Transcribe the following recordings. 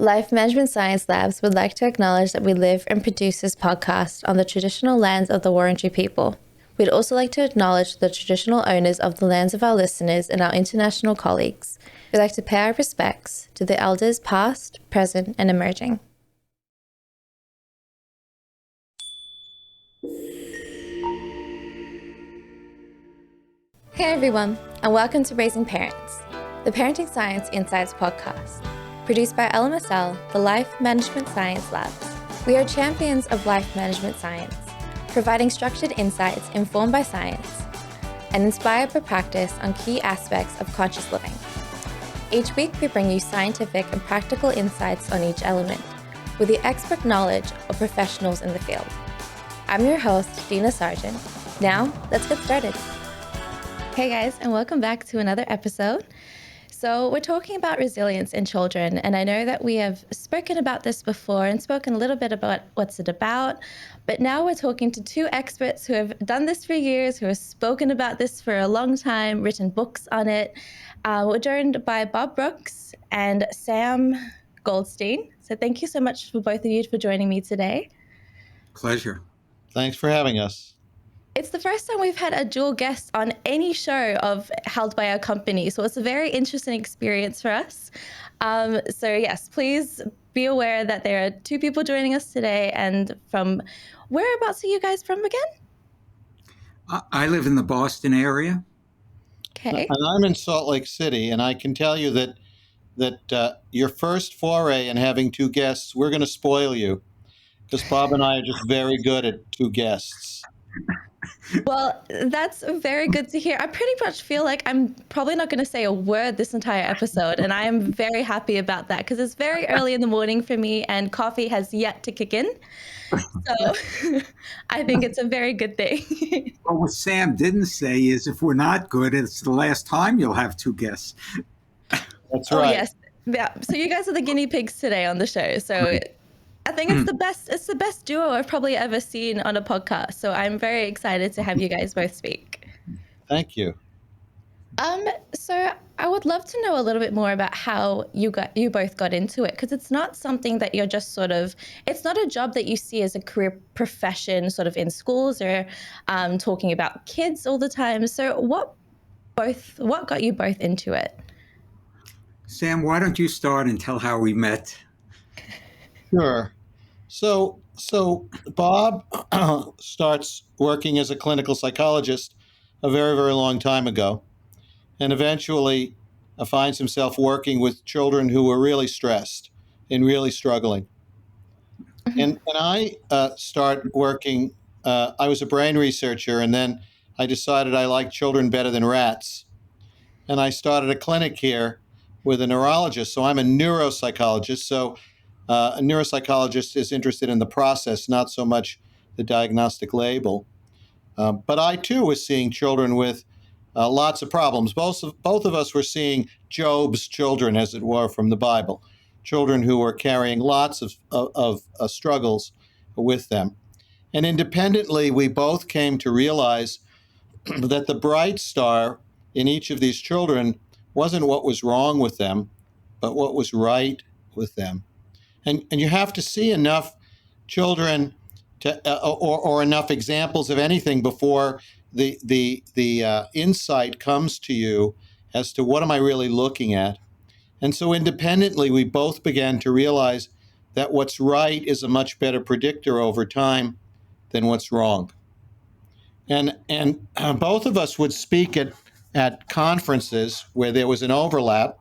Life Management Science Labs would like to acknowledge that we live and produce this podcast on the traditional lands of the Wurundjeri people. We'd also like to acknowledge the traditional owners of the lands of our listeners and our international colleagues. We'd like to pay our respects to the elders past, present, and emerging. Hey everyone, and welcome to Raising Parents, the Parenting Science Insights podcast, produced by LMSL, the Life Management Science Labs. We are champions of life management science, providing structured insights informed by science and inspired by practice on key aspects of conscious living. Each week, we bring you scientific and practical insights on each element, with the expert knowledge of professionals in the field. I'm your host, Dina Sargeant. Now, let's get started. Hey guys, and welcome back to another episode. So we're talking about resilience in children, and I know that we have spoken about this before and spoken a little bit about what's it about, but now we're talking to two experts who have done this for years, who have spoken about this for a long time, written books on it. We're joined by Bob Brooks and Sam Goldstein. So thank you so much for both of you for joining me today. Pleasure. Thanks for having us. It's the first time we've had a dual guest on any show held by our company, so it's a very interesting experience for us. So yes, please be aware that there are two people joining us today, and from whereabouts are you guys from again? I live in the Boston area. Okay. And I'm in Salt Lake City, and I can tell you that your first foray in having two guests, we're going to spoil you, because Bob and I are just very good at two guests. Well, that's very good to hear. I pretty much feel like I'm probably not going to say a word this entire episode, and I am very happy about that because it's very early in the morning for me and coffee has yet to kick in. So I think it's a very good thing. Well, what Sam didn't say is if we're not good, it's the last time you'll have two guests. That's right. Oh, yes. Yeah. So you guys are the guinea pigs today on the show. So I think it's the best duo I've probably ever seen on a podcast. So I'm very excited to have you guys both speak. Thank you. So I would love to know a little bit more about how you both got into it, because it's not something that you're just it's not a job that you see as a career profession sort of in schools or talking about kids all the time. So what got you both into it? Sam, why don't you start and tell how we met? Sure. So Bob starts working as a clinical psychologist a very, very long time ago, and eventually finds himself working with children who were really stressed and really struggling. And when I start working, I was a brain researcher, and then I decided I liked children better than rats. And I started a clinic here with a neurologist. So I'm a neuropsychologist. So a neuropsychologist is interested in the process, not so much the diagnostic label. But I, too, was seeing children with lots of problems. Both of us were seeing Job's children, as it were, from the Bible, children who were carrying lots of struggles with them. And independently, we both came to realize that the bright star in each of these children wasn't what was wrong with them, but what was right with them. And you have to see enough children or enough examples of anything before the insight comes to you as to what am I really looking at. And so independently, we both began to realize that what's right is a much better predictor over time than what's wrong. And both of us would speak at conferences where there was an overlap.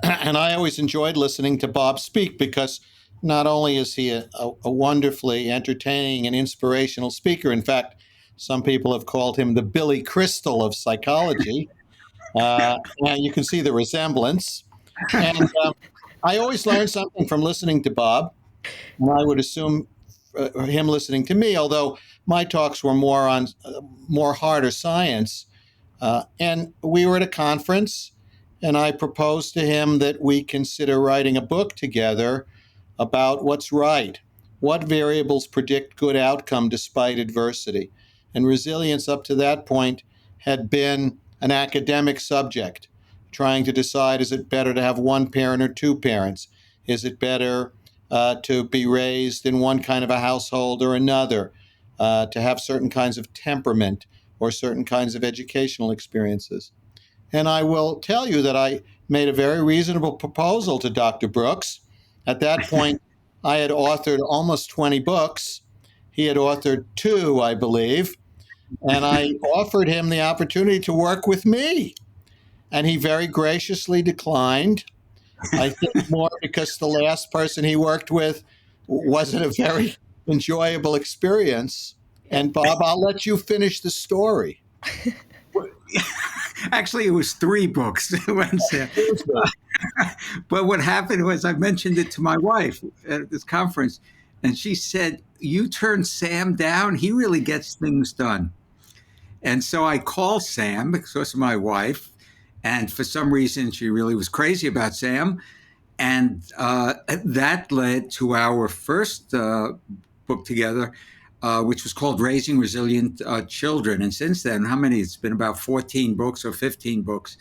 And I always enjoyed listening to Bob speak because not only is he a wonderfully entertaining and inspirational speaker, in fact, some people have called him the Billy Crystal of psychology. And you can see the resemblance. And I always learned something from listening to Bob, and I would assume him listening to me, although my talks were more harder science. And we were at a conference, and I proposed to him that we consider writing a book together about what's right, what variables predict good outcome despite adversity. And resilience up to that point had been an academic subject. trying to decide, is it better to have one parent or two parents? Is it better to be raised in one kind of a household or another, to have certain kinds of temperament or certain kinds of educational experiences? And I will tell you that I made a very reasonable proposal to Dr. Brooks. At that point, I had authored almost 20 books. He had authored 2, I believe. And I offered him the opportunity to work with me. And he very graciously declined. I think more because the last person he worked with wasn't a very enjoyable experience. And Bob, I'll let you finish the story. Actually, it was 3 books. But what happened was I mentioned it to my wife at this conference, and she said, "You turned Sam down? He really gets things done." And so I called Sam because of my wife, and for some reason she really was crazy about Sam. And that led to our first book together, which was called Raising Resilient Children. And since then, how many? It's been about 14 books or 15 books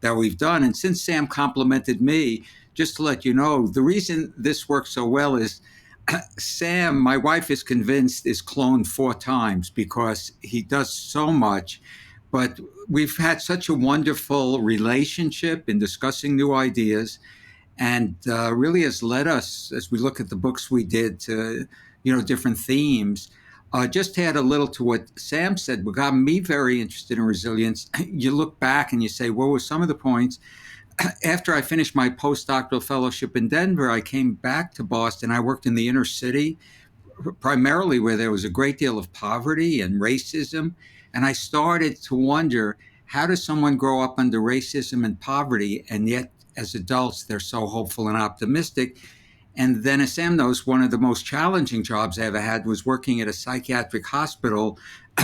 that we've done. And since Sam complimented me, just to let you know, the reason this works so well is Sam, my wife is convinced, is cloned 4 times because he does so much. But we've had such a wonderful relationship in discussing new ideas, and really has led us, as we look at the books we did, to different themes. Just to add a little to what Sam said, what got me very interested in resilience, you look back and you say, what were some of the points? After I finished my postdoctoral fellowship in Denver, I came back to Boston. I worked in the inner city, primarily where there was a great deal of poverty and racism. And I started to wonder, how does someone grow up under racism and poverty, and yet as adults they're so hopeful and optimistic? And then, as Sam knows, one of the most challenging jobs I ever had was working at a psychiatric hospital,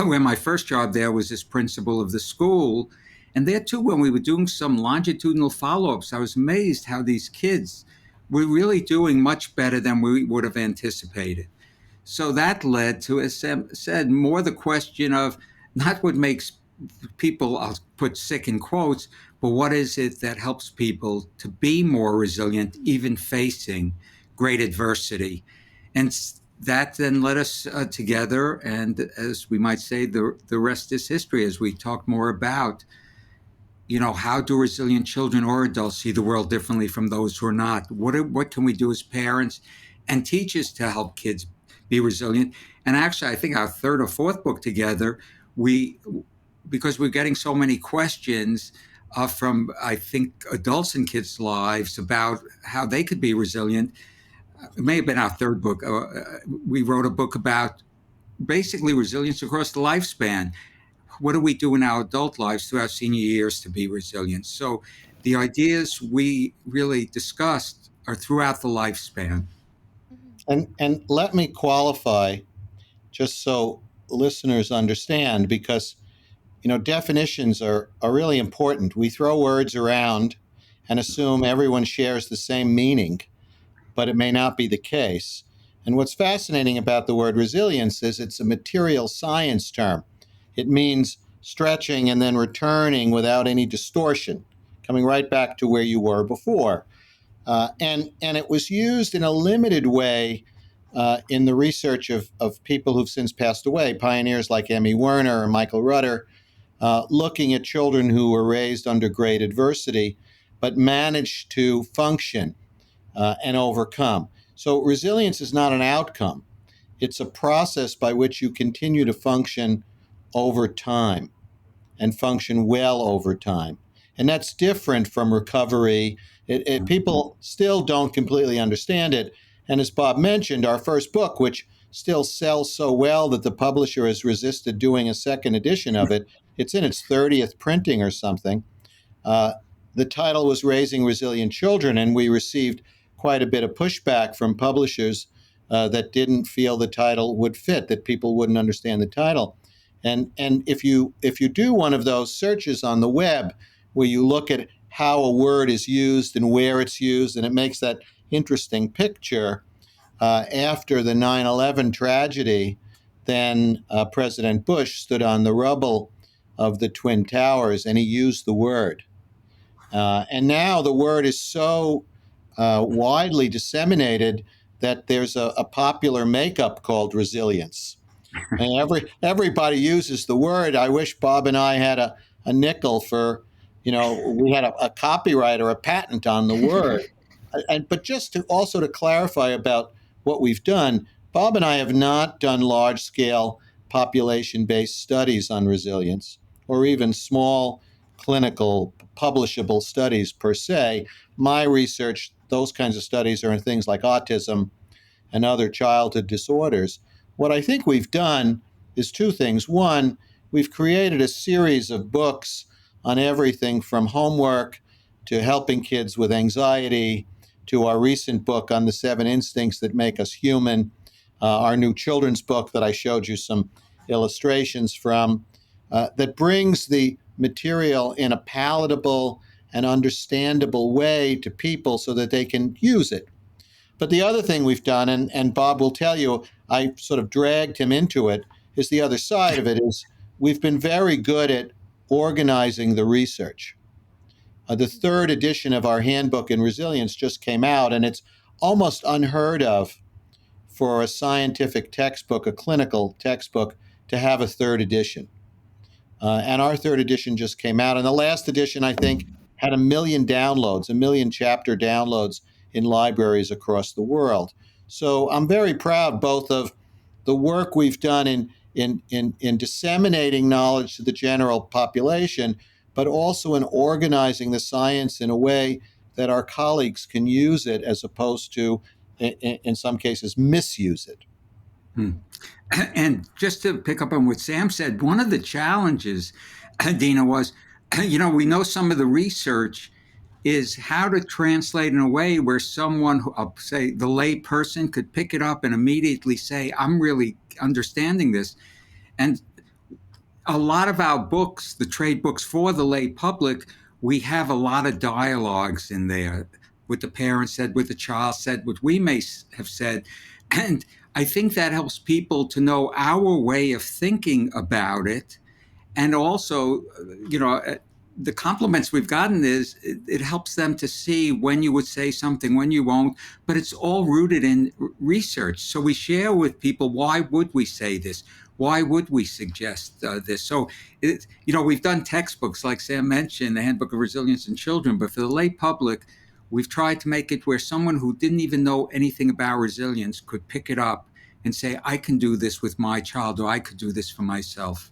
where my first job there was as principal of the school. And there, too, when we were doing some longitudinal follow-ups, I was amazed how these kids were really doing much better than we would have anticipated. So that led to, as Sam said, more the question of not what makes people, I'll put sick in quotes, but what is it that helps people to be more resilient, even facing great adversity? And that then led us together. And as we might say, the rest is history, as we talk more about, how do resilient children or adults see the world differently from those who are not? What can we do as parents and teachers to help kids be resilient? And actually, I think our 3rd or 4th book together, because we're getting so many questions from, I think, adults in kids' lives about how they could be resilient. It may have been our 3rd book. We wrote a book about basically resilience across the lifespan. What do we do in our adult lives through our senior years to be resilient? So the ideas we really discussed are throughout the lifespan. And let me qualify, just so listeners understand, because definitions are really important. We throw words around and assume everyone shares the same meaning, but it may not be the case. And what's fascinating about the word resilience is it's a material science term. It means stretching and then returning without any distortion, coming right back to where you were before. And it was used in a limited way in the research of people who've since passed away, pioneers like Emmy Werner and Michael Rudder, looking at children who were raised under great adversity, but managed to function and overcome. So resilience is not an outcome. It's a process by which you continue to function over time and function well over time. And that's different from recovery. People still don't completely understand it. And as Bob mentioned, our first book, which still sells so well that the publisher has resisted doing a second edition of it, it's in its 30th printing or something. The title was Raising Resilient Children, and we received quite a bit of pushback from publishers that didn't feel the title would fit, that people wouldn't understand the title. And if you do one of those searches on the web where you look at how a word is used and where it's used, and it makes that interesting picture, after the 9/11 tragedy, then President Bush stood on the rubble of the Twin Towers and he used the word. And now the word is so widely disseminated that there's a popular makeup called resilience. And everybody uses the word. I wish Bob and I had a nickel for, we had a copyright or a patent on the word. But just to also to clarify about what we've done, Bob and I have not done large scale population based studies on resilience or even small clinical publishable studies per se. My research, those kinds of studies are in things like autism and other childhood disorders. What I think we've done is two things. One, we've created a series of books on everything from homework to helping kids with anxiety to our recent book on the 7 instincts that make us human, our new children's book that I showed you some illustrations from, that brings the material in a palatable and understandable way to people so that they can use it. But the other thing we've done, and Bob will tell you, I sort of dragged him into it, is the other side of it is we've been very good at organizing the research. The 3rd edition of our handbook in resilience just came out, and it's almost unheard of for a scientific textbook, a clinical textbook, to have a 3rd edition. And our 3rd edition just came out. And the last edition, I think, had 1 million downloads, 1 million chapter downloads in libraries across the world. So I'm very proud both of the work we've done in disseminating knowledge to the general population, but also in organizing the science in a way that our colleagues can use it as opposed to, in some cases, misuse it. And just to pick up on what Sam said, one of the challenges, Dina, was, we know some of the research is how to translate in a way where someone, say the lay person, could pick it up and immediately say, I'm really understanding this. And a lot of our books, the trade books for the lay public, we have a lot of dialogues in there. What the parent said, what the child said, what we may have said. And I think that helps people to know our way of thinking about it. And also, the compliments we've gotten is it helps them to see when you would say something, when you won't, but it's all rooted in research. So we share with people, why would we say this? Why would we suggest this? So, we've done textbooks, like Sam mentioned, the Handbook of Resilience in Children, but for the lay public, we've tried to make it where someone who didn't even know anything about resilience could pick it up and say, I can do this with my child, or I could do this for myself.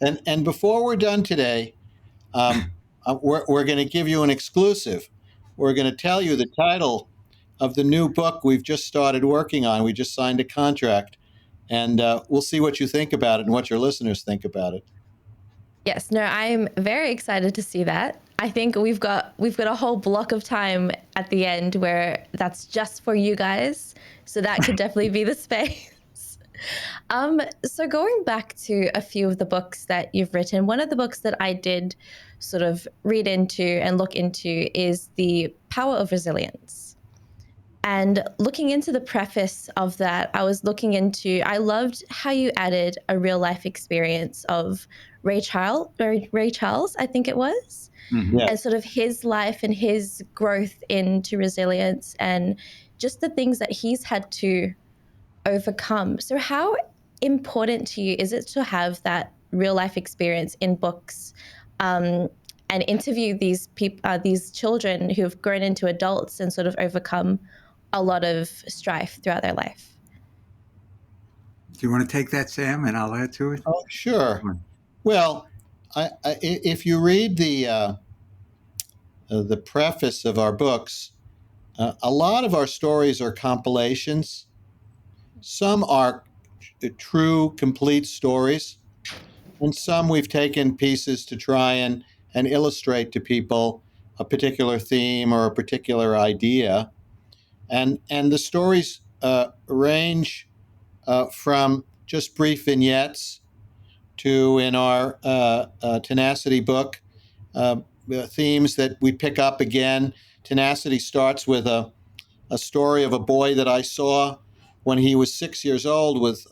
And before we're done today, we're going to give you an exclusive. We're going to tell you the title of the new book we've just started working on. We just signed a contract, and we'll see what you think about it and what your listeners think about it. Yes, no, I'm very excited to see that. I think we've got a whole block of time at the end where that's just for you guys. So that could definitely be the space. So going back to a few of the books that you've written, one of the books that I did sort of read into and look into is The Power of Resilience. And looking into the preface of that, I loved how you added a real life experience of Ray Charles, I think it was, Yeah. and sort of his life and his growth into resilience and just the things that he's had to overcome. So how important to you is it to have that real life experience in books, and interview these people, these children who have grown into adults and sort of overcome a lot of strife throughout their life? Do you want to take that, Sam, and I'll add to it? Oh, sure. Well, if you read the preface of our books, a lot of our stories are compilations. Some are true, complete stories, and some we've taken pieces to try and illustrate to people a particular theme or a particular idea. And the stories range from just brief vignettes to, in our Tenacity book, themes that we pick up again. Tenacity starts with a story of a boy that I saw when he was 6 years old with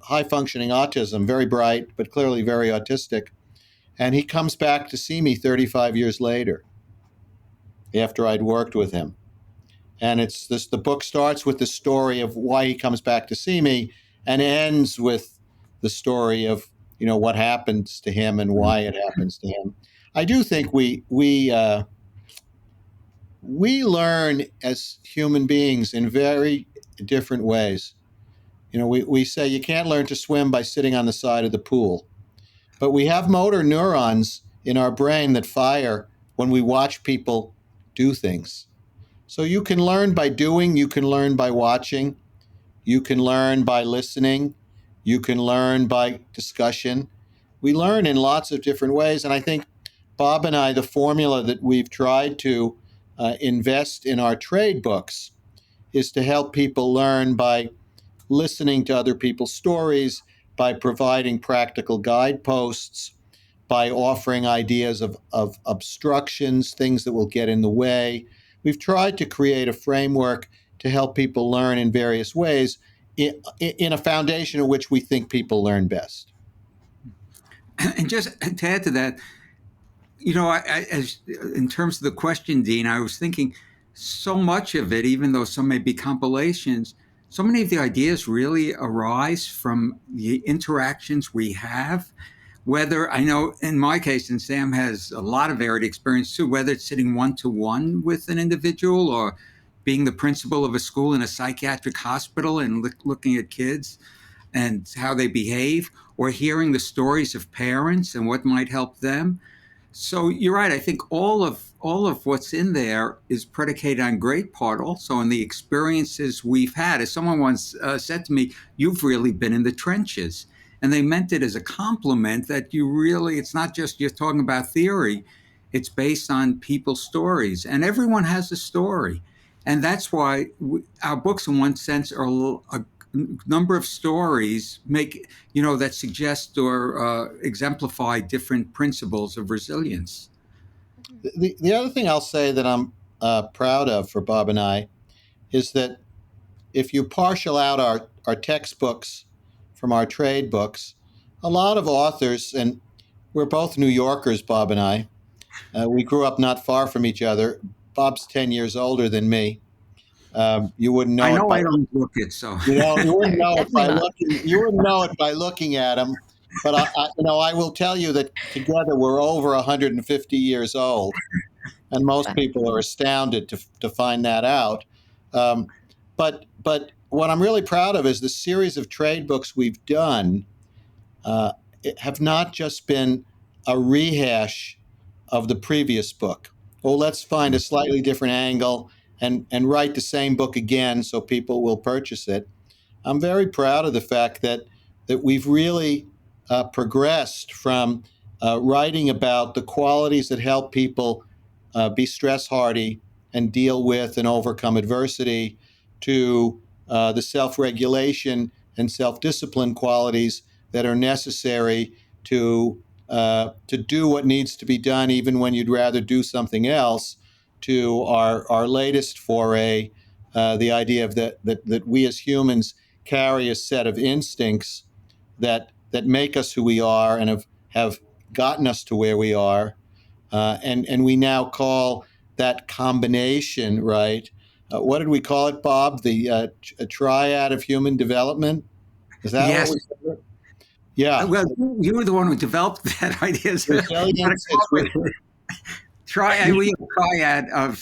high-functioning autism, very bright, but clearly very autistic. And he comes back to see me 35 years later. after I'd worked with him. And it's this, the book starts with the story of why he comes back to see me and ends with the story of, what happens to him and why it happens to him. I do think we learn as human beings in very different ways. We say you can't learn to swim by sitting on the side of the pool, but we have motor neurons in our brain that fire when we watch people do things. So you can learn by doing, you can learn by watching, you can learn by listening, you can learn by discussion. We learn in lots of different ways. And I think Bob and I, the formula that we've tried to invest in our trade books is to help people learn by listening to other people's stories, by providing practical guideposts, by offering ideas of obstructions, things that will get in the way. We've tried to create a framework to help people learn in various ways in a foundation in which we think people learn best. And just to add to that, as in terms of the question, Dean, I was thinking so much of it, even though some may be compilations, so many of the ideas really arise from the interactions we have. Whether, I know in my case, and Sam has a lot of varied experience too, whether it's sitting one-to-one with an individual or being the principal of a school in a psychiatric hospital and looking at kids and how they behave, or hearing the stories of parents and what might help them. So you're right. I think all of what's in there is predicated on great part also on the experiences we've had. As someone once said to me, "You've really been in the trenches," and they meant it as a compliment that it's not just you're talking about theory; it's based on people's stories, and everyone has a story, and that's why our books, in one sense, are a number of stories that suggest or exemplify different principles of resilience. The other thing I'll say that I'm proud of for Bob and I is that if you partial out our textbooks from our trade books, a lot of authors, and we're both New Yorkers, Bob and I, we grew up not far from each other. Bob's 10 years older than me. You wouldn't know. I know I don't look it, so you wouldn't know it by Definitely not. looking. You wouldn't know it by looking at him. But I will tell you that together we're over 150 years old, and most people are astounded to find that out. But what I'm really proud of is the series of trade books we've done have not just been a rehash of the previous book. Oh, let's find a slightly different angle and write the same book again so people will purchase it. I'm very proud of the fact that we've really progressed from writing about the qualities that help people be stress hardy and deal with and overcome adversity to the self-regulation and self-discipline qualities that are necessary to do what needs to be done, even when you'd rather do something else, to our latest foray, the idea of that we as humans carry a set of instincts that make us who we are and have gotten us to where we are, and we now call that combination, right? What did we call it, Bob? The triad of human development. Is that yes. what we said? Yeah. Well, you were the one who developed that idea. Resilience. Triad of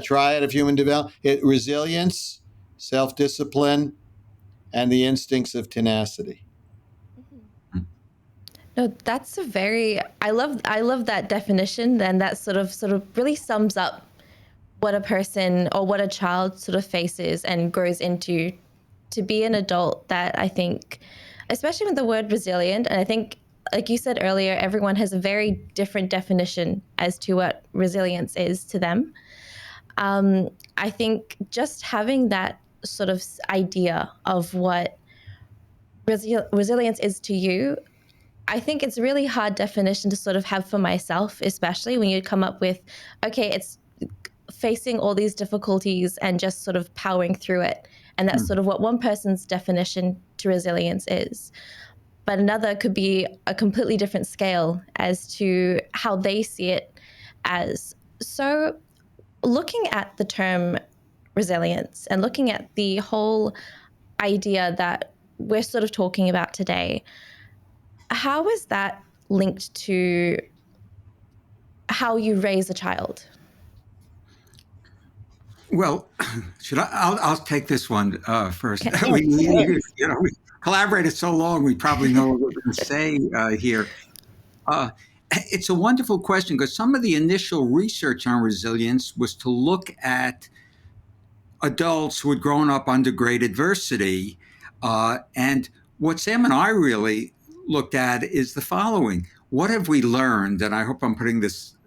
Triad of human development. Resilience, self-discipline, and the instincts of tenacity. No, that's I love that definition. Then that sort of really sums up what a person or what a child sort of faces and grows into to be an adult. That I think, especially with the word resilient, and I think, like you said earlier, everyone has a very different definition as to what resilience is to them. I think just having that sort of idea of what resilience is to you, I think it's a really hard definition to sort of have for myself, especially when you come up with, okay, it's facing all these difficulties and just sort of powering through it. And that's sort of what one person's definition to resilience is. But another could be a completely different scale as to how they see it as. So looking at the term resilience and looking at the whole idea that we're sort of talking about today, how is that linked to how you raise a child? Well, I'll take this one first. Okay. We collaborated so long, we probably know what we're going to say here. Uh, it's a wonderful question because some of the initial research on resilience was to look at adults who had grown up under great adversity. And what Sam and I really looked at is the following. What have we learned? And I hope I'm putting this,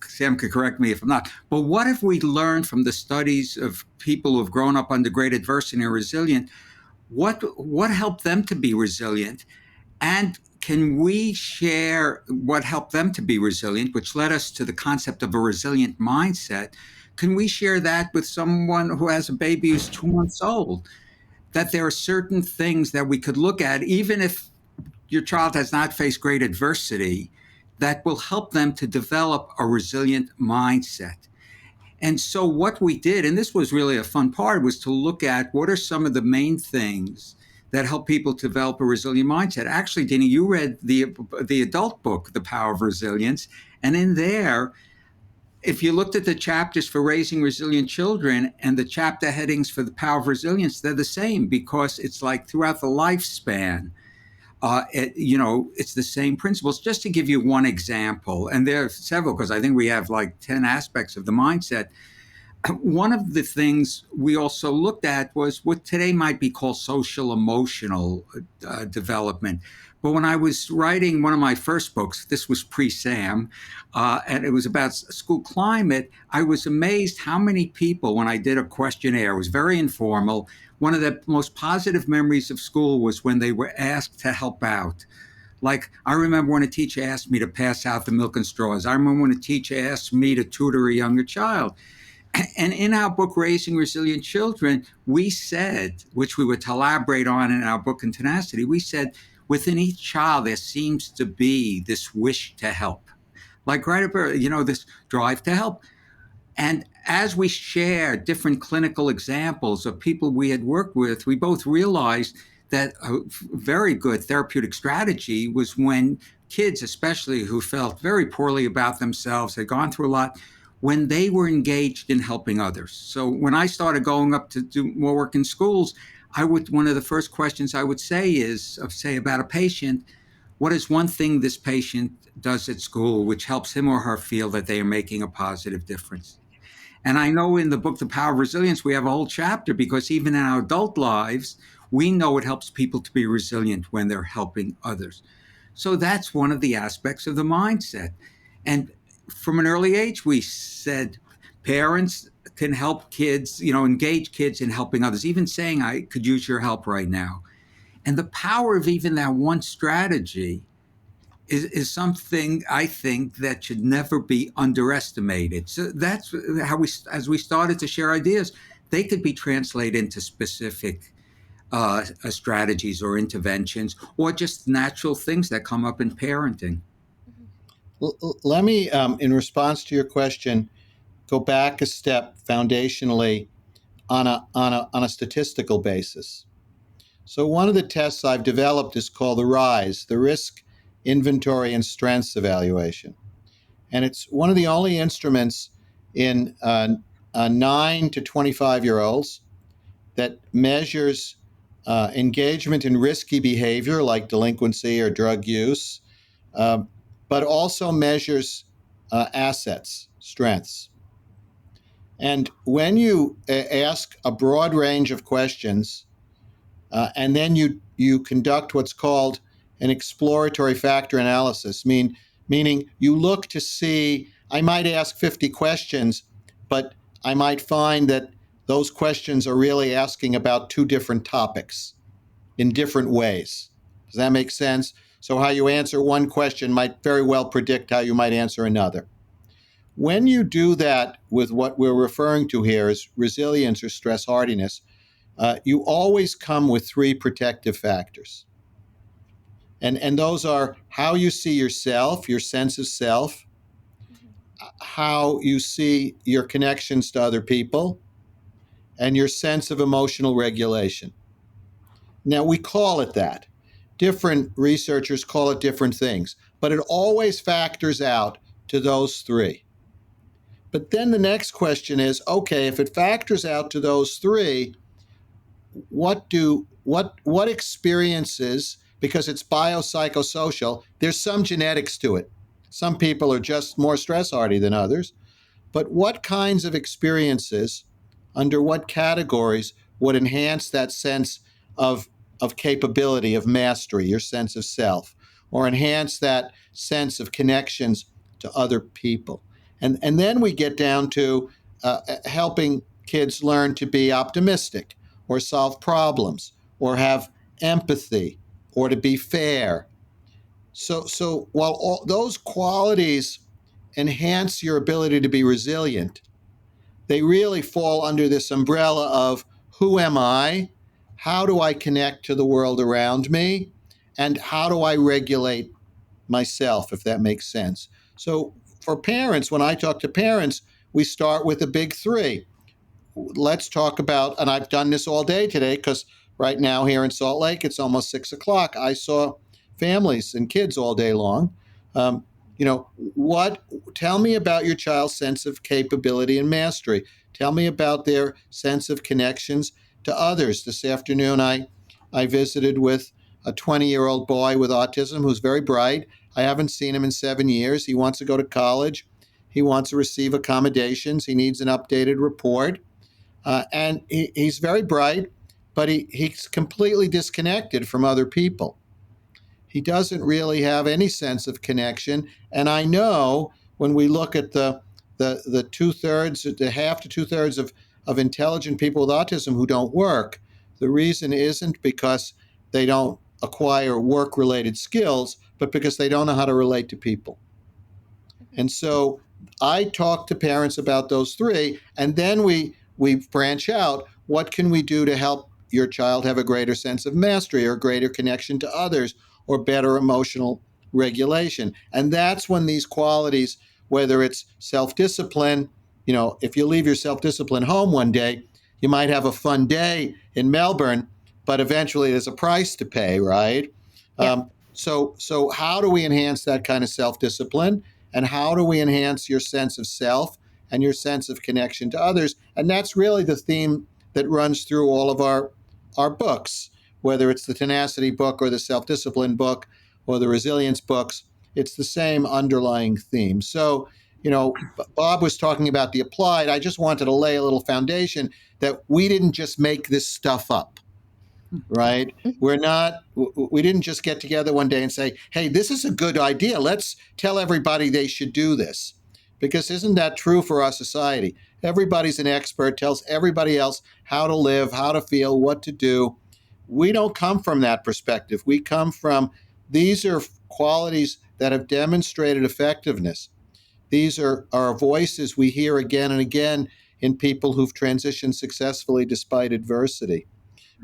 Sam can correct me if I'm not, but what have we learned from the studies of people who have grown up under great adversity and are resilient? What helped them to be resilient? And can we share what helped them to be resilient, which led us to the concept of a resilient mindset? Can we share that with someone who has a baby who's 2 months old? That there are certain things that we could look at, even if your child has not faced great adversity, that will help them to develop a resilient mindset. And so what we did, and this was really a fun part, was to look at what are some of the main things that help people develop a resilient mindset. Actually, Dina, you read the adult book, The Power of Resilience, and in there, if you looked at the chapters for raising resilient children and the chapter headings for the power of resilience, they're the same because it's like throughout the lifespan, it's the same principles. Just to give you one example, and there are several because I think we have like 10 aspects of the mindset. One of the things we also looked at was what today might be called social emotional development. But when I was writing one of my first books, this was pre-SAM, and it was about school climate, I was amazed how many people, when I did a questionnaire, it was very informal, one of the most positive memories of school was when they were asked to help out. Like, I remember when a teacher asked me to pass out the milk and straws. I remember when a teacher asked me to tutor a younger child. And in our book, Raising Resilient Children, we said, which we would elaborate on in our book in Tenacity, we said, within each child, there seems to be this wish to help. Like right up, this drive to help. And as we share different clinical examples of people we had worked with, we both realized that a very good therapeutic strategy was when kids, especially who felt very poorly about themselves, had gone through a lot, when they were engaged in helping others. So when I started going up to do more work in schools, one of the first questions I would say is, say about a patient, what is one thing this patient does at school which helps him or her feel that they are making a positive difference? And I know in the book, The Power of Resilience, we have a whole chapter because even in our adult lives, we know it helps people to be resilient when they're helping others. So that's one of the aspects of the mindset. And from an early age, we said parents can help kids, engage kids in helping others, even saying, I could use your help right now. And the power of even that one strategy is something I think that should never be underestimated. So that's how as we started to share ideas, they could be translated into specific strategies or interventions, or just natural things that come up in parenting. Let me, in response to your question, go back a step foundationally on a statistical basis. So one of the tests I've developed is called the RISE, the Risk Inventory and Strengths Evaluation. And it's one of the only instruments in 9 to 25-year-olds that measures engagement in risky behavior like delinquency or drug use, but also measures assets, strengths. And when you ask a broad range of questions, and then you conduct what's called an exploratory factor analysis, meaning you look to see, I might ask 50 questions, but I might find that those questions are really asking about two different topics in different ways. Does that make sense? So how you answer one question might very well predict how you might answer another. When you do that with what we're referring to here as resilience or stress hardiness, you always come with 3 protective factors. And those are how you see yourself, your sense of self, how you see your connections to other people, and your sense of emotional regulation. Now, we call it that. Different researchers call it different things, but it always factors out to those three. But then the next question is, okay, if it factors out to those three, what experiences, because it's biopsychosocial, there's some genetics to it. Some people are just more stress hardy than others. But what kinds of experiences, under what categories, would enhance that sense of, of capability, of mastery, your sense of self, or enhance that sense of connections to other people? And then we get down to helping kids learn to be optimistic, or solve problems, or have empathy, or to be fair. So while all those qualities enhance your ability to be resilient, they really fall under this umbrella of who am I? How do I connect to the world around me? And how do I regulate myself, if that makes sense? So for parents, when I talk to parents, we start with the big three. Let's talk about, and I've done this all day today because right now here in Salt Lake, it's almost 6 o'clock. I saw families and kids all day long. Um, what? Tell me about your child's sense of capability and mastery. Tell me about their sense of connections to others. This afternoon, I visited with a 20-year-old boy with autism who's very bright. I haven't seen him in 7 years. He wants to go to college. He wants to receive accommodations. He needs an updated report. And he's very bright, but he's completely disconnected from other people. He doesn't really have any sense of connection. And I know when we look at the two-thirds, the half to two-thirds of intelligent people with autism who don't work, the reason isn't because they don't acquire work-related skills, but because they don't know how to relate to people. And so I talk to parents about those three, and then we branch out. What can we do to help your child have a greater sense of mastery, or greater connection to others, or better emotional regulation? And that's when these qualities, whether it's self-discipline, if you leave your self-discipline home one day, you might have a fun day in Melbourne, but eventually there's a price to pay, right? Yeah. So how do we enhance that kind of self-discipline? And how do we enhance your sense of self and your sense of connection to others? And that's really the theme that runs through all of our books, whether it's the Tenacity book or the Self-Discipline book or the Resilience books. It's the same underlying theme. So, Bob was talking about the applied. I just wanted to lay a little foundation that we didn't just make this stuff up, right? We didn't just get together one day and say, hey, this is a good idea. Let's tell everybody they should do this. Because isn't that true for our society? Everybody's an expert, tells everybody else how to live, how to feel, what to do. We don't come from that perspective. We come from, these are qualities that have demonstrated effectiveness. These are voices we hear again and again in people who've transitioned successfully despite adversity.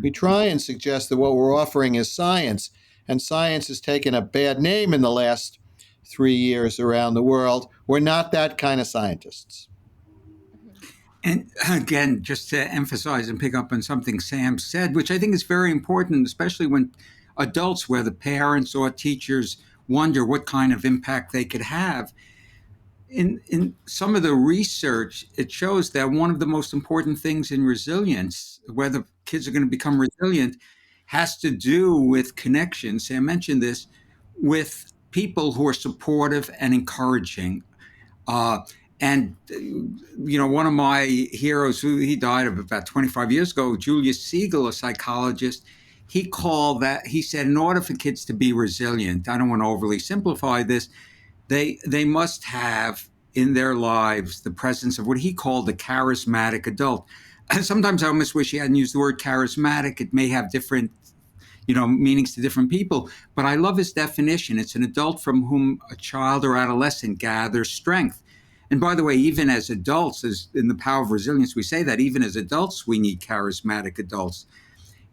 We try and suggest that what we're offering is science, and science has taken a bad name in the last 3 years around the world. We're not that kind of scientists. And again, just to emphasize and pick up on something Sam said, which I think is very important, especially when adults, whether parents or teachers, wonder what kind of impact they could have. In some of the research, it shows that one of the most important things in resilience, whether kids are going to become resilient, has to do with connection. Sam mentioned this, with people who are supportive and encouraging. One of my heroes, who he died of about 25 years ago, Julius Siegel, a psychologist, he said, in order for kids to be resilient, I don't want to overly simplify this, they must have in their lives the presence of what he called a charismatic adult. Sometimes I almost wish he hadn't used the word charismatic. It may have different meanings to different people, but I love his definition. It's an adult from whom a child or adolescent gathers strength. And by the way, even as adults, as in the Power of Resilience, we say that even as adults, we need charismatic adults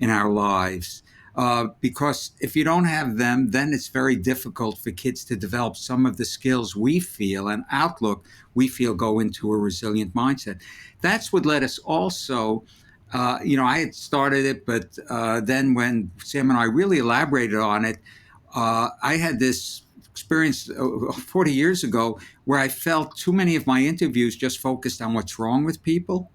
in our lives. because if you don't have them, then it's very difficult for kids to develop some of the skills we feel and outlook we feel go into a resilient mindset. That's what led us also. I had started it, but then when Sam and I really elaborated on it, I had this experience 40 years ago where I felt too many of my interviews just focused on what's wrong with people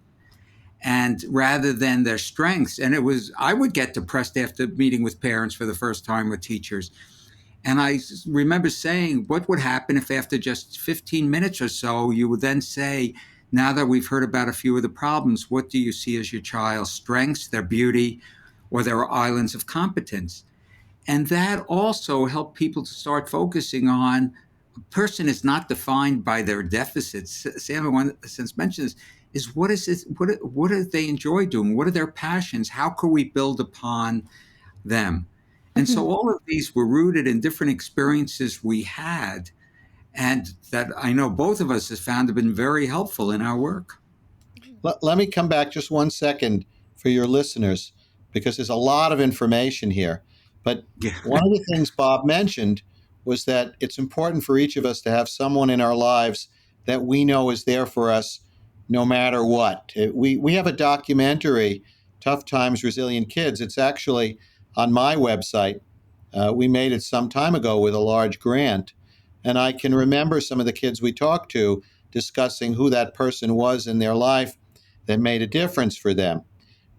and rather than their strengths. And I would get depressed after meeting with parents for the first time with teachers. And I remember saying, what would happen if after just 15 minutes or so, you would then say, now that we've heard about a few of the problems, what do you see as your child's strengths, their beauty, or their islands of competence? And that also helped people to start focusing on a person is not defined by their deficits. Sam, since mentioned this, is what is it? What do they enjoy doing? What are their passions? How can we build upon them? And so all of these were rooted in different experiences we had, and that I know both of us have found have been very helpful in our work. Let me come back just 1 second for your listeners, because there's a lot of information here. But Yeah. one of the things Bob mentioned was that it's important for each of us to have someone in our lives that we know is there for us no matter what. We have a documentary, Tough Times, Resilient Kids. It's actually on my website. We made it some time ago with a large grant. And I can remember some of the kids we talked to discussing who that person was in their life that made a difference for them.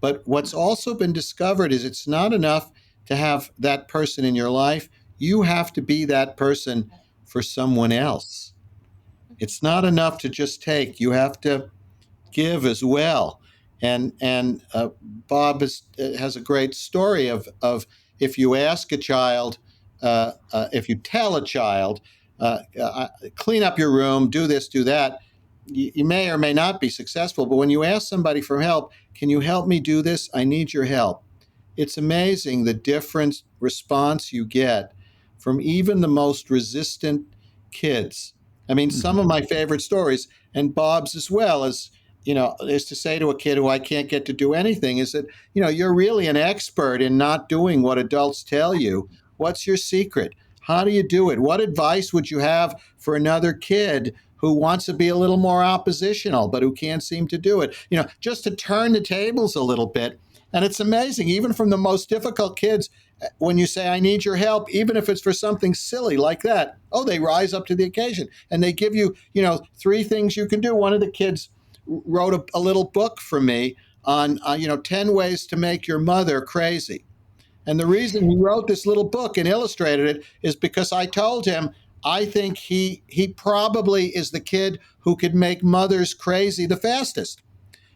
But what's also been discovered is it's not enough to have that person in your life. You have to be that person for someone else. It's not enough to just take. You have to give as well. And Bob has a great story of if you ask a child, if you tell a child, clean up your room, do this, do that, you may or may not be successful. But when you ask somebody for help, can you help me do this? I need your help. It's amazing the different response you get from even the most resistant kids. I mean, some of my favorite stories, and Bob's as well, is to say to a kid who I can't get to do anything, is that, you're really an expert in not doing what adults tell you. What's your secret? How do you do it? What advice would you have for another kid who wants to be a little more oppositional, but who can't seem to do it? Just to turn the tables a little bit. And it's amazing, even from the most difficult kids, when you say, I need your help, even if it's for something silly like that, they rise up to the occasion. And they give you, 3 things you can do. One of the kids wrote a little book for me on, 10 ways to make your mother crazy. And the reason he wrote this little book and illustrated it is because I told him, I think he probably is the kid who could make mothers crazy the fastest.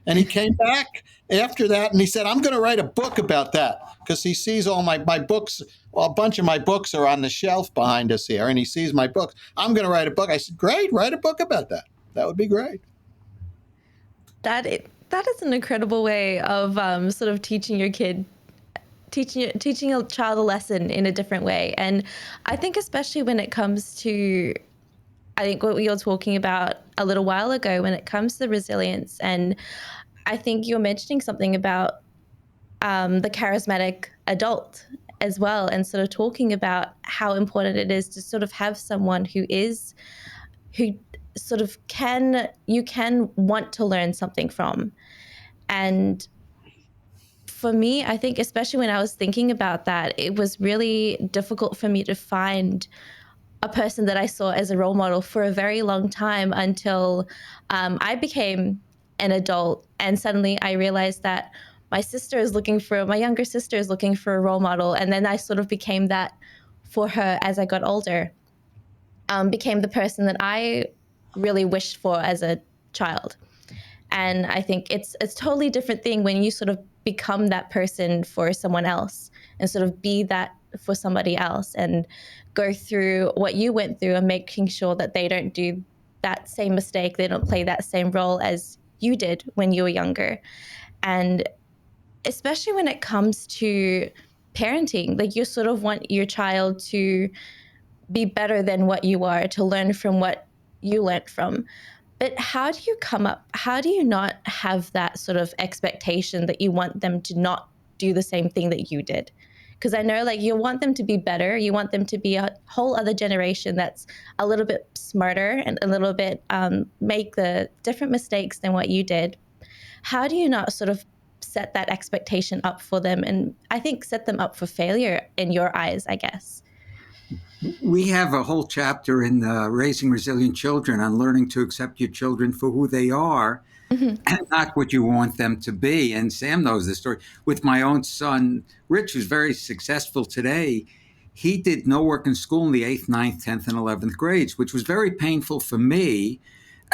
And he came back after that and he said, I'm going to write a book about that, because he sees all my books. Well, a bunch of my books are on the shelf behind us here, and he sees my books. I'm going to write a book. I said, great, write a book about that. That would be great. That is an incredible way of sort of teaching your kid, teaching a child a lesson in a different way. And I think especially when it comes to, I think what we were talking about a little while ago, when it comes to resilience, and I think you're mentioning something about the charismatic adult as well, and sort of talking about how important it is to sort of have someone who sort of you can want to learn something from. And for me, I think especially when I was thinking about that, it was really difficult for me to find a person that I saw as a role model for a very long time, until I became an adult, and suddenly I realized that my younger sister is looking for a role model, and then I sort of became that for her as I got older, became the person that I really wished for as a child. And I think it's a totally different thing when you sort of become that person for someone else, and sort of be that for somebody else, and go through what you went through, and making sure that they don't do that same mistake, they don't play that same role as you did when you were younger. And especially when it comes to parenting, like you sort of want your child to be better than what you are, to learn from what you learned from. But how do you not have that sort of expectation that you want them to not do the same thing that you did? Because I know like you want them to be better. You want them to be a whole other generation that's a little bit smarter and a little bit make the different mistakes than what you did. How do you not sort of set that expectation up for them, and I think set them up for failure in your eyes, I guess? We have a whole chapter in Raising Resilient Children on learning to accept your children for who they are Mm-hmm. and not what you want them to be. And Sam knows this story. With my own son, Rich, who's very successful today, he did no work in school in the 8th, 9th, 10th, and 11th grades, which was very painful for me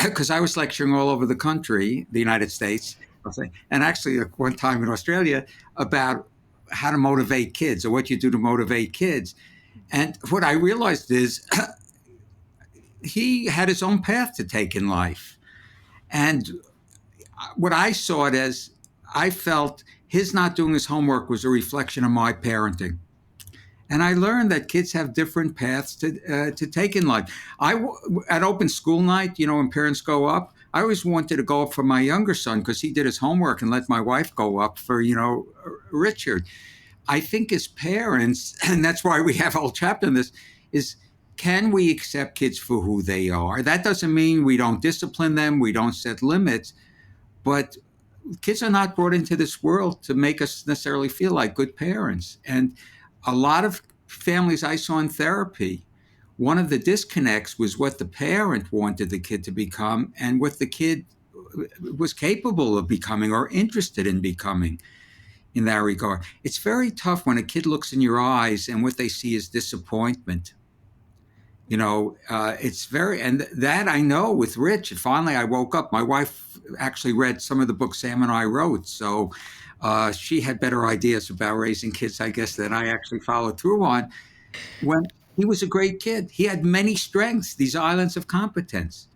because I was lecturing all over the country, the United States, I'll say, and actually one time in Australia about how to motivate kids or what you do to motivate kids. And what I realized is he had his own path to take in life. And what I saw it as, I felt his not doing his homework was a reflection of my parenting. And I learned that kids have different paths to take in life. At open school night, when parents go up, I always wanted to go up for my younger son because he did his homework and let my wife go up for, Richard. I think as parents, and that's why we have a whole chapter on this, is can we accept kids for who they are? That doesn't mean we don't discipline them, we don't set limits, but kids are not brought into this world to make us necessarily feel like good parents. And a lot of families I saw in therapy, one of the disconnects was what the parent wanted the kid to become and what the kid was capable of becoming or interested in becoming in that regard. It's very tough when a kid looks in your eyes and what they see is disappointment. It's very, and that I know with Rich. And finally, I woke up. My wife actually read some of the books Sam and I wrote. So she had better ideas about raising kids, I guess, than I actually followed through on. When he was a great kid, he had many strengths, these islands of competence.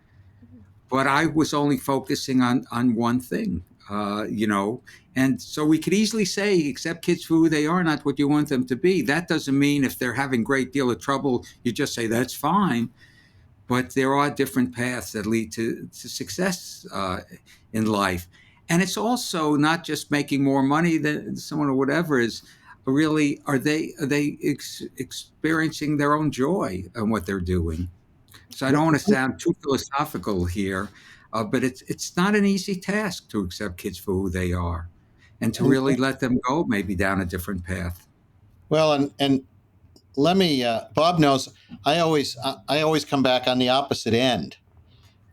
But I was only focusing on one thing, And so we could easily say, accept kids for who they are, not what you want them to be. That doesn't mean if they're having a great deal of trouble, you just say, that's fine. But there are different paths that lead to success in life. And it's also not just making more money than someone or whatever is really, are they experiencing their own joy in what they're doing? So I don't want to sound too philosophical here, but it's not an easy task to accept kids for who they are and to really let them go maybe down a different path. Well, and let me, Bob knows, I always come back on the opposite end.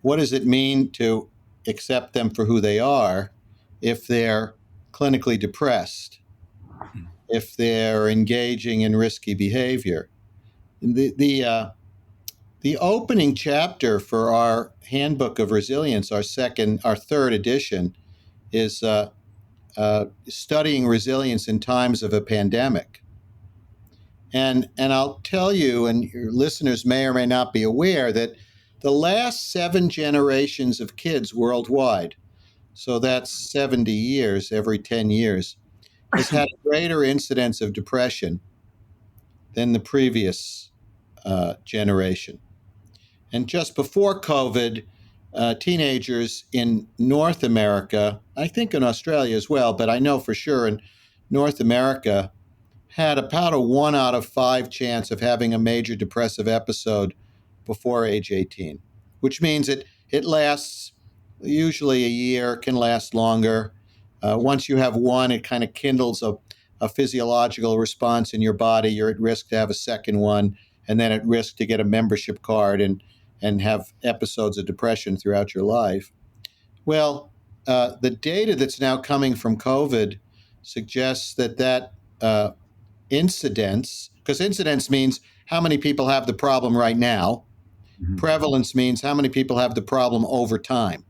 What does it mean to accept them for who they are if they're clinically depressed, if they're engaging in risky behavior? The opening chapter for our Handbook of Resilience, our third edition, is studying resilience in times of a pandemic. And I'll tell you, and your listeners may or may not be aware, that the last 7 generations of kids worldwide, so that's 70 years, every 10 years, has had a greater incidence of depression than the previous generation. And just before COVID, teenagers in North America, I think in Australia as well, but I know for sure in North America, had about a 1 out of 5 chance of having a major depressive episode before age 18, which means it lasts usually a year, can last longer. Once you have one, it kind of kindles a physiological response in your body. You're at risk to have a second one, and then at risk to get a membership card and have episodes of depression throughout your life. Well, the data that's now coming from COVID suggests that incidence, because incidence means how many people have the problem right now. Mm-hmm. Prevalence means how many people have the problem over time,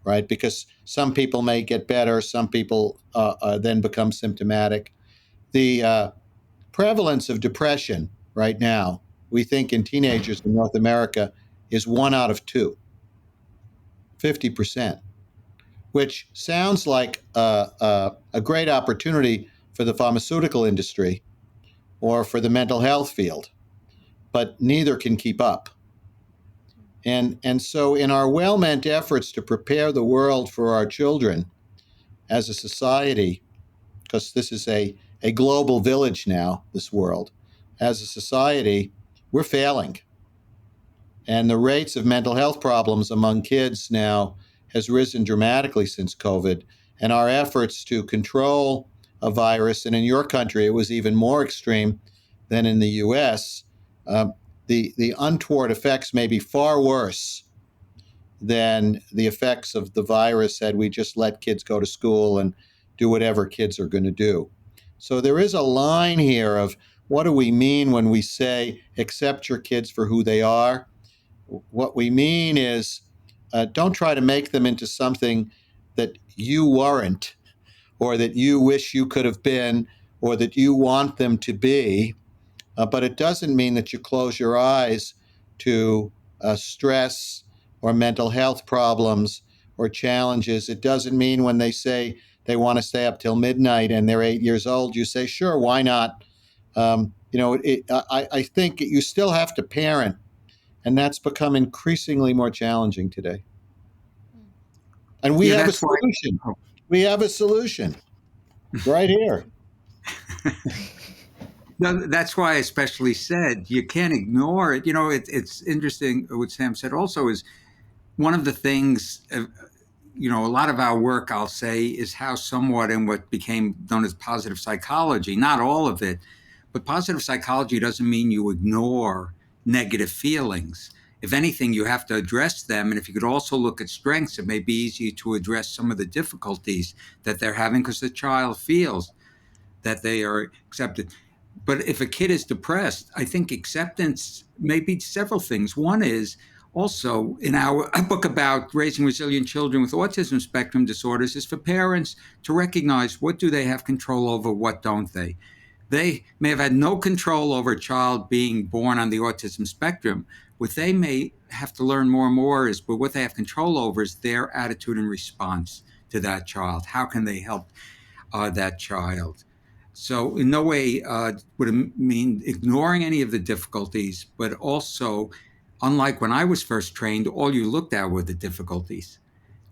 right? Because some people may get better, some people then become symptomatic. The prevalence of depression right now, we think in teenagers in North America, is 1 out of 2, 50%, which sounds like a great opportunity for the pharmaceutical industry or for the mental health field, but neither can keep up. And so in our well-meant efforts to prepare the world for our children as a society, because this is a a global village now, this world. As a society, we're failing. And the rates of mental health problems among kids now has risen dramatically since COVID. And our efforts to control a virus, and in your country, it was even more extreme than in the US, the untoward effects may be far worse than the effects of the virus had we just let kids go to school and do whatever kids are going to do. So there is a line here of what do we mean when we say accept your kids for who they are? What we mean is don't try to make them into something that you weren't, or that you wish you could have been, or that you want them to be. But it doesn't mean that you close your eyes to stress or mental health problems or challenges. It doesn't mean when they say they want to stay up till midnight and they're 8 years old, you say, sure, why not? I think you still have to parent, and that's become increasingly more challenging today. And we have a solution. We have a solution right here. No, that's why I especially said you can't ignore it. It's interesting what Sam said also is one of the things, a lot of our work, I'll say, is how somewhat in what became known as positive psychology, not all of it, but positive psychology doesn't mean you ignore negative feelings. If anything, you have to address them. And if you could also look at strengths, it may be easier to address some of the difficulties that they're having because the child feels that they are accepted. But if a kid is depressed, I think acceptance may be several things. One is also in our book about raising resilient children with autism spectrum disorders is for parents to recognize what do they have control over, what don't they. They may have had no control over a child being born on the autism spectrum. What they may have to learn more and more is, but what they have control over is their attitude and response to that child. How can they help that child? So in no way would it mean ignoring any of the difficulties, but also, unlike when I was first trained, all you looked at were the difficulties,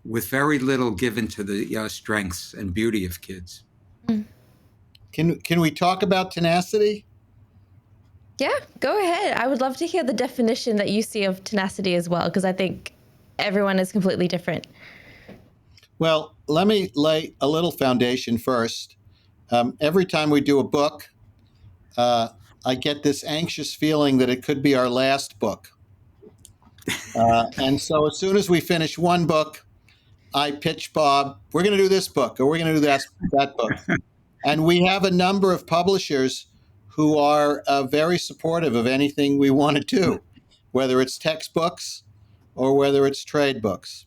with very little given to the strengths and beauty of kids. Can we talk about tenacity? Yeah, go ahead. I would love to hear the definition that you see of tenacity as well, because I think everyone is completely different. Well, let me lay a little foundation first. Every time we do a book, I get this anxious feeling that it could be our last book. And so as soon as we finish one book, I pitch Bob, we're going to do this book, or we're going to do that book. And we have a number of publishers who are very supportive of anything we want to do, whether it's textbooks or whether it's trade books.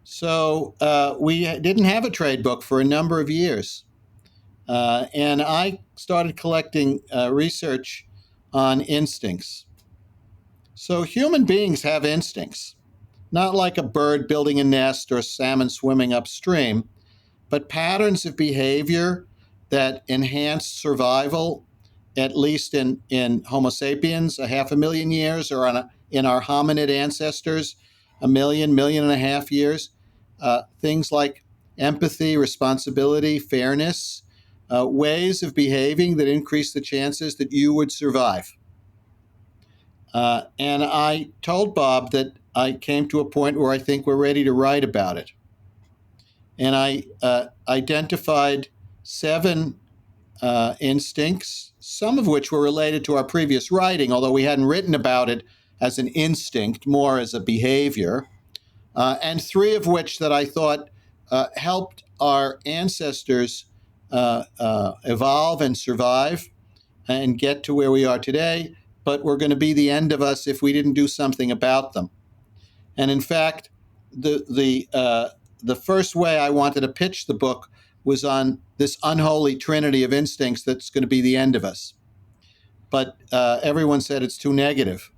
So we didn't have a trade book for a number of years. And I started collecting research on instincts. So human beings have instincts, not like a bird building a nest or a salmon swimming upstream, but patterns of behavior that enhance survival, at least in Homo sapiens, 500,000 years, or in our hominid ancestors, 1.5 million years. Things like empathy, responsibility, fairness, ways of behaving that increase the chances that you would survive. And I told Bob that I came to a point where I think we're ready to write about it. And I identified 7 instincts, some of which were related to our previous writing, although we hadn't written about it as an instinct, more as a behavior, and 3 of which that I thought helped our ancestors evolve and survive and get to where we are today, but were going to be the end of us if we didn't do something about them. And in fact, the first way I wanted to pitch the book was on this unholy trinity of instincts that's going to be the end of us. But everyone said it's too negative.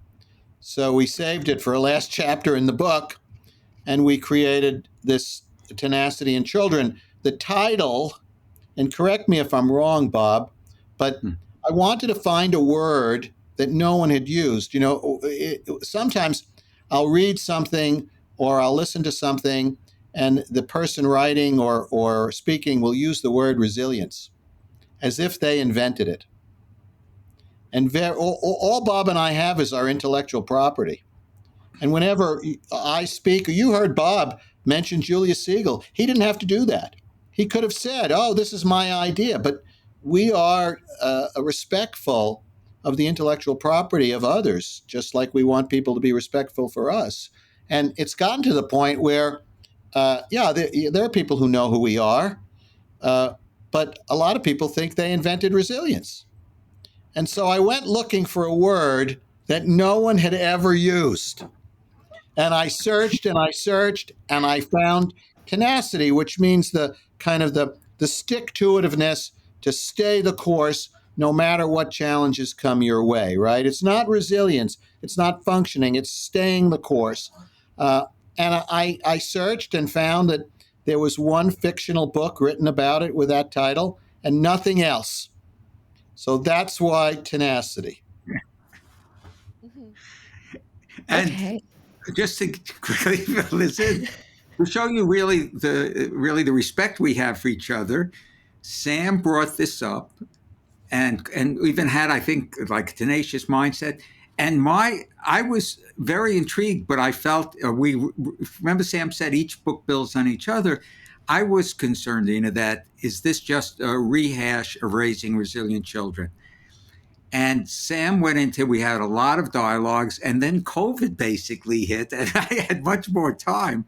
So we saved it for a last chapter in the book, and we created this Tenacity in Children. The title, and correct me if I'm wrong, Bob, but I wanted to find a word that no one had used. Sometimes I'll read something or I'll listen to something, and the person writing or speaking will use the word resilience. as if they invented it. And all Bob and I have is our intellectual property. And whenever I speak, or you heard Bob mention Julius Siegel, he didn't have to do that. He could have said, oh, this is my idea. But we are respectful of the intellectual property of others, just like we want people to be respectful for us. And it's gotten to the point where, there are people who know who we are, but a lot of people think they invented resilience. And so I went looking for a word that no one had ever used. And I searched and I searched and I found tenacity, which means the kind of the stick-to-itiveness to stay the course no matter what challenges come your way, right? It's not resilience, it's not functioning, it's staying the course. And I searched and found that there was one fictional book written about it with that title and nothing else. So that's why tenacity. And just to quickly fill this in, to show you really the respect we have for each other, Sam brought this up, and even had, I think, like a tenacious mindset. And I was very intrigued, but I felt we remember Sam said each book builds on each other. I was concerned, Dina, that is this just a rehash of raising resilient children? And Sam went into, we had a lot of dialogues, and then COVID basically hit, and I had much more time.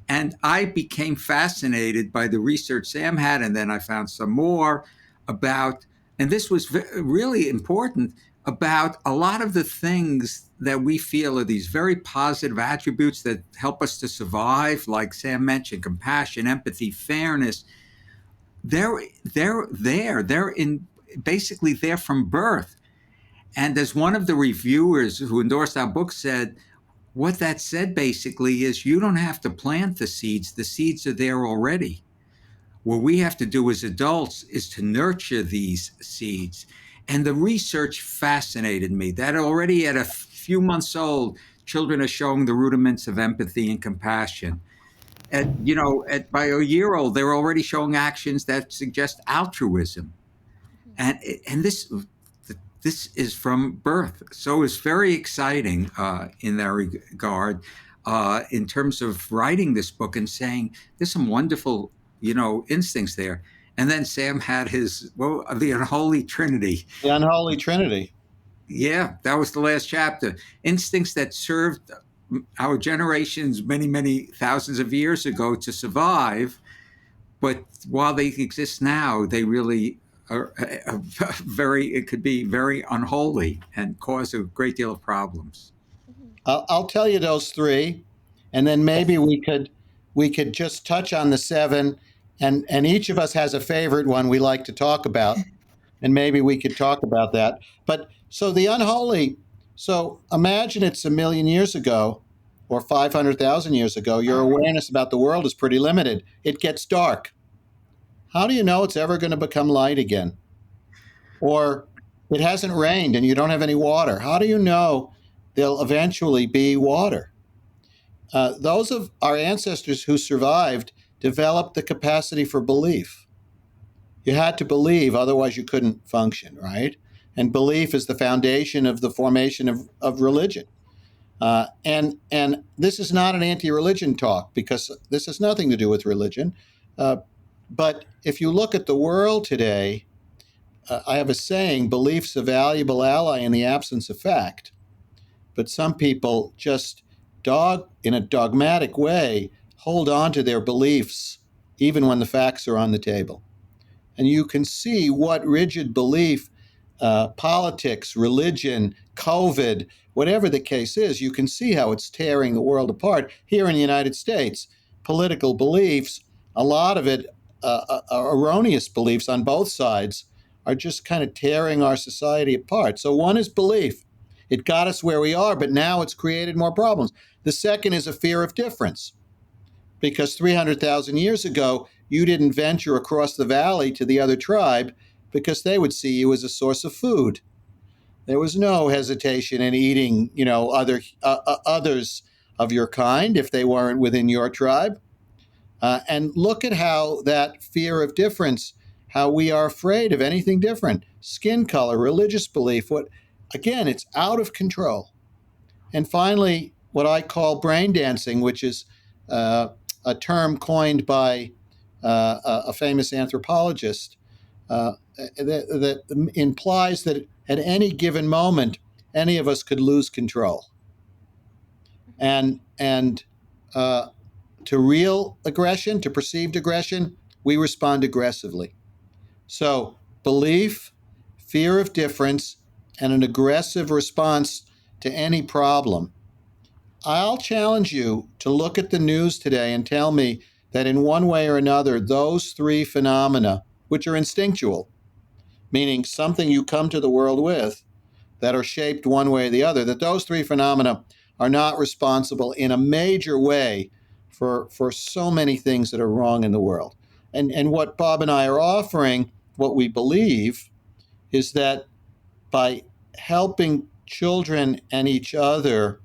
And I became fascinated by the research Sam had, and then I found some more about, and this was really important, about a lot of the things that we feel are these very positive attributes that help us to survive, like Sam mentioned, compassion, empathy, fairness. They're basically there from birth. And as one of the reviewers who endorsed our book said, what that said basically is you don't have to plant the seeds are there already. What we have to do as adults is to nurture these seeds. And the research fascinated me that already at a few months old, children are showing the rudiments of empathy and compassion. By a year old, they're already showing actions that suggest altruism. And this is from birth. So it's very exciting in that regard in terms of writing this book and saying there's some wonderful, instincts there. And then Sam had the unholy trinity. The unholy trinity. Yeah, that was the last chapter. Instincts that served our generations many, many thousands of years ago to survive. But while they exist now, they really are it could be very unholy and cause a great deal of problems. I'll tell you those three, and then maybe we could just touch on the seven, and each of us has a favorite one we like to talk about, and maybe we could talk about that. But so the unholy, so imagine it's 1 million years ago or 500,000 years ago. Your awareness about the world is pretty limited. It gets dark. How do you know it's ever going to become light again? Or it hasn't rained and you don't have any water. How do you know there'll eventually be water? Those of our ancestors who survived developed the capacity for belief. You had to believe, otherwise you couldn't function, right? And belief is the foundation of the formation of religion. And this is not an anti-religion talk, because this has nothing to do with religion. But if you look at the world today, I have a saying, belief's a valuable ally in the absence of fact. But some people just in a dogmatic way, hold on to their beliefs even when the facts are on the table. And you can see what rigid belief, politics, religion, COVID, whatever the case is, you can see how it's tearing the world apart. Here in the United States, political beliefs, a lot of it erroneous beliefs on both sides, are just kind of tearing our society apart. So one is belief. It got us where we are, but now it's created more problems. The second is a fear of difference, because 300,000 years ago, you didn't venture across the valley to the other tribe because they would see you as a source of food. There was no hesitation in eating, others of your kind if they weren't within your tribe. And look at how that fear of difference how we are afraid of anything different, skin color, religious belief. Again, it's out of control. And finally, what I call brain dancing, which is a term coined by a famous anthropologist that implies that at any given moment, any of us could lose control. And to real aggression, to perceived aggression, we respond aggressively. So belief, fear of difference, and an aggressive response to any problem. I'll challenge you to look at the news today and tell me that in one way or another, those three phenomena, which are instinctual, meaning something you come to the world with, that are shaped one way or the other, that those three phenomena are not responsible in a major way for so many things that are wrong in the world. And what Bob and I are offering, what we believe, is that by helping children and each other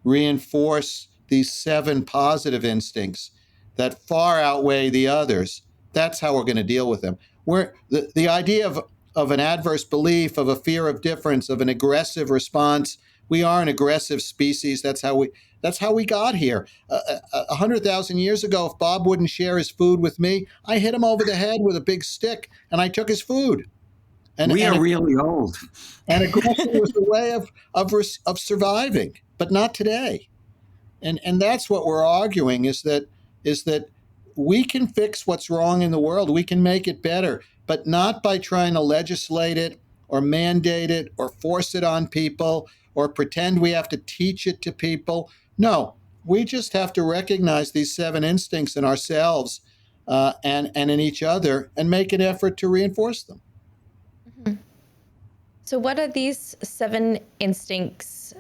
reinforce these 7 positive instincts that far outweigh the others, that's how we're going to deal with them. The idea of an adverse belief, of a fear of difference, of an aggressive response. We are an aggressive species. That's how we got here. 100,000 years ago, if Bob wouldn't share his food with me, I hit him over the head with a big stick, and I took his food. We are really old. And aggression was a way of surviving, but not today. And that's what we're arguing is that we can fix what's wrong in the world. We can make it better, but not by trying to legislate it or mandate it or force it on people or pretend we have to teach it to people. No, we just have to recognize these 7 instincts in ourselves and in each other and make an effort to reinforce them. Mm-hmm. So what are these 7 instincts?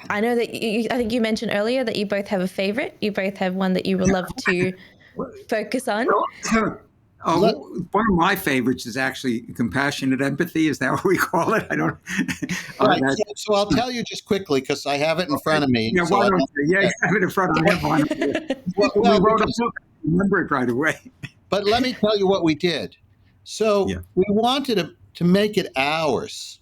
I know that I think you mentioned earlier that you both have a favorite. You both have one that you would love to focus on. One of my favorites is actually compassionate empathy. Is that what we call it? I don't. Right. So I'll tell you just quickly because I have it in front of me. Yeah, so you have it in front of me. We wrote a book. I remember it right away. But let me tell you what we did. So we wanted to make it ours.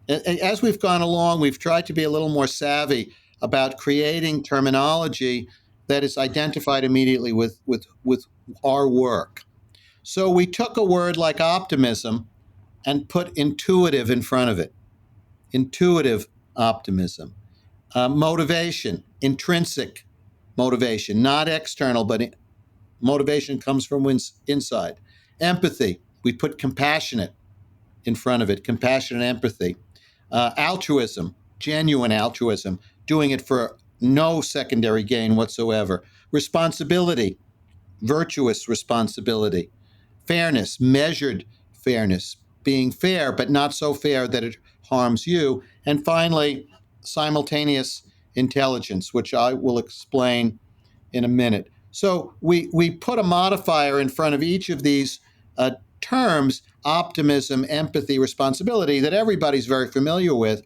As we've gone along, we've tried to be a little more savvy about creating terminology that is identified immediately with our work. So we took a word like optimism and put intuitive in front of it. Intuitive optimism. Motivation, intrinsic motivation, not external, but motivation comes from inside. Empathy, we put compassionate in front of it, compassionate empathy. Altruism, genuine altruism, doing it for no secondary gain whatsoever. Responsibility, virtuous responsibility. Fairness, measured fairness, being fair, but not so fair that it harms you. And finally, simultaneous intelligence, which I will explain in a minute. So we put a modifier in front of each of these terms, optimism, empathy, responsibility, that everybody's very familiar with,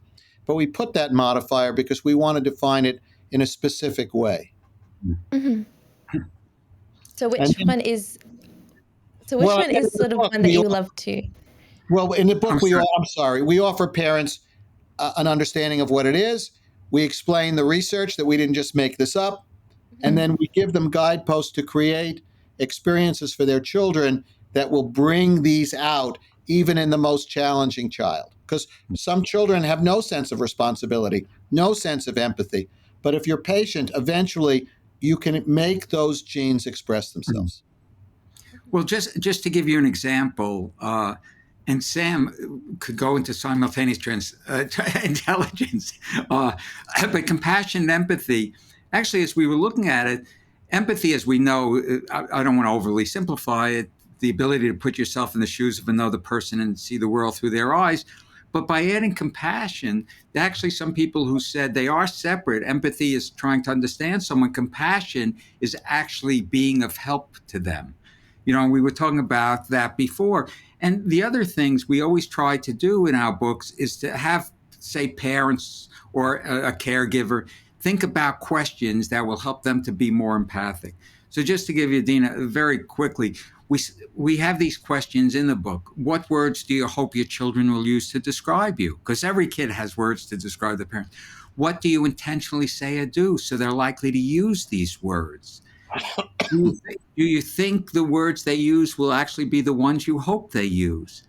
but we put that modifier because we want to define it in a specific way. Mm-hmm. So which one is sort of one that you love to? Well, in the book, we offer parents an understanding of what it is. We explain the research that we didn't just make this up, and then we give them guideposts to create experiences for their children that will bring these out even in the most challenging child. Because some children have no sense of responsibility, no sense of empathy. But if you're patient, eventually you can make those genes express themselves. Well, just to give you an example, and Sam could go into simultaneous intelligence, but compassion and empathy, actually, as we were looking at it, empathy, as we know, I don't want to overly simplify it, the ability to put yourself in the shoes of another person and see the world through their eyes. But by adding compassion, there are actually some people who said they are separate. Empathy is trying to understand someone. Compassion is actually being of help to them. You know, we were talking about that before. And the other things we always try to do in our books is to have, say, parents or a caregiver think about questions that will help them to be more empathic. So just to give you, Dina, very quickly, we have these questions in the book. What words do you hope your children will use to describe you? Because every kid has words to describe the parent. What do you intentionally say or do so they're likely to use these words? Do you think the words they use will actually be the ones you hope they use?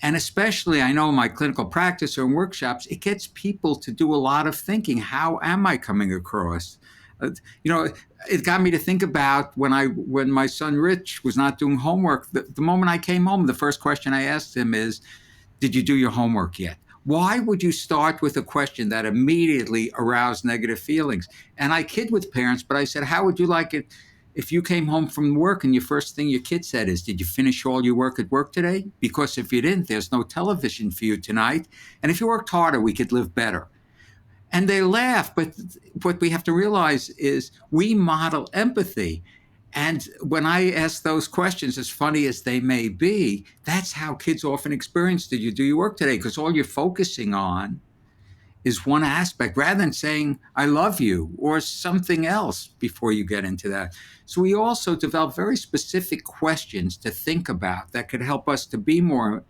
And especially, I know in my clinical practice or in workshops, it gets people to do a lot of thinking. How am I coming across? You know, it got me to think about when my son Rich was not doing homework. The moment I came home, the first question I asked him is, "Did you do your homework yet?" Why would you start with a question that immediately aroused negative feelings? And I kid with parents, but I said, "How would you like it if you came home from work and your first thing your kid said is, 'Did you finish all your work at work today? Because if you didn't, there's no television for you tonight. And if you worked harder, we could live better.'" And they laugh, but what we have to realize is we model empathy. And when I ask those questions, as funny as they may be, that's how kids often experience, "Did you do your work today?" Because all you're focusing on is one aspect rather than saying, "I love you," or something else before you get into that. So we also develop very specific questions to think about that could help us to be more,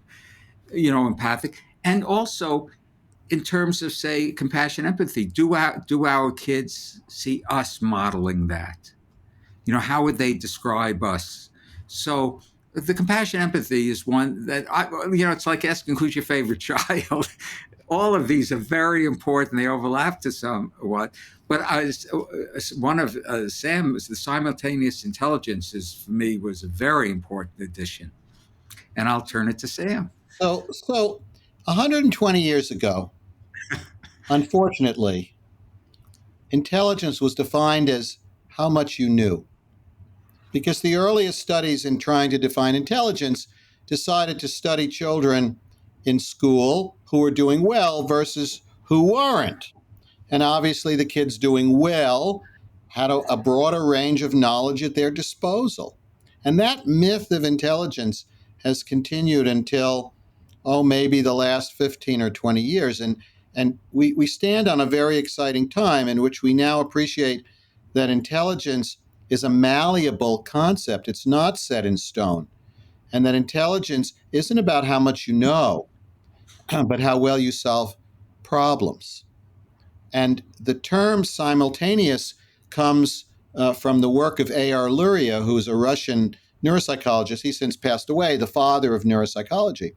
empathic. And also, in terms of, say, compassion, empathy, do our kids see us modeling that? How would they describe us? So the compassion, empathy is one that it's like asking who's your favorite child. All of these are very important. They overlap to somewhat. But one of Sam's, the simultaneous intelligence, for me, was a very important addition. And I'll turn it to Sam. So 120 years ago, unfortunately, intelligence was defined as how much you knew. Because the earliest studies in trying to define intelligence decided to study children in school who were doing well versus who weren't. And obviously, the kids doing well had a broader range of knowledge at their disposal. And that myth of intelligence has continued until, maybe the last 15 or 20 years. And we stand on a very exciting time in which we now appreciate that intelligence is a malleable concept. It's not set in stone. And that intelligence isn't about how much you know, but how well you solve problems. And the term simultaneous comes from the work of A.R. Luria, who is a Russian neuropsychologist. He's since passed away, the father of neuropsychology.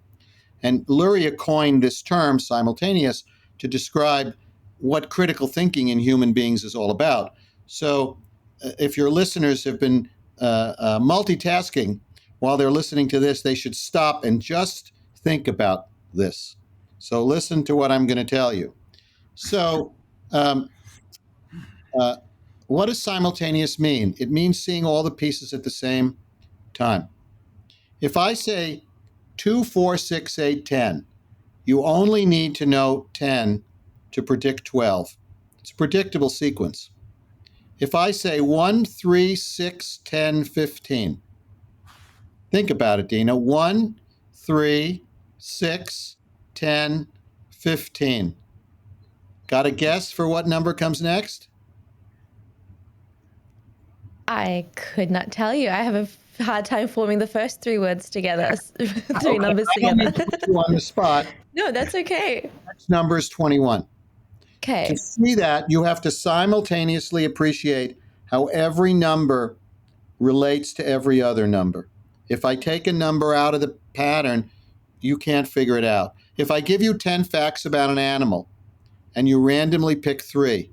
And Luria coined this term, simultaneous, to describe what critical thinking in human beings is all about. So if your listeners have been multitasking while they're listening to this, they should stop and just think about this. So listen to what I'm going to tell you. So what does simultaneous mean? It means seeing all the pieces at the same time. If I say 2, 4, 6, 8, 10, you only need to know 10 to predict 12. It's a predictable sequence. If I say 1, 3, 6, 10, 15, think about it, Dina. 1, 3, 6, 10, 15. Got a guess for what number comes next? I could not tell you. I have a hard time forming the first three words together, three numbers together. I don't need to put you on the spot. No, that's okay. Next number is 21. Okay. To see that, you have to simultaneously appreciate how every number relates to every other number. If I take a number out of the pattern, you can't figure it out. If I give you 10 facts about an animal and you randomly pick 3,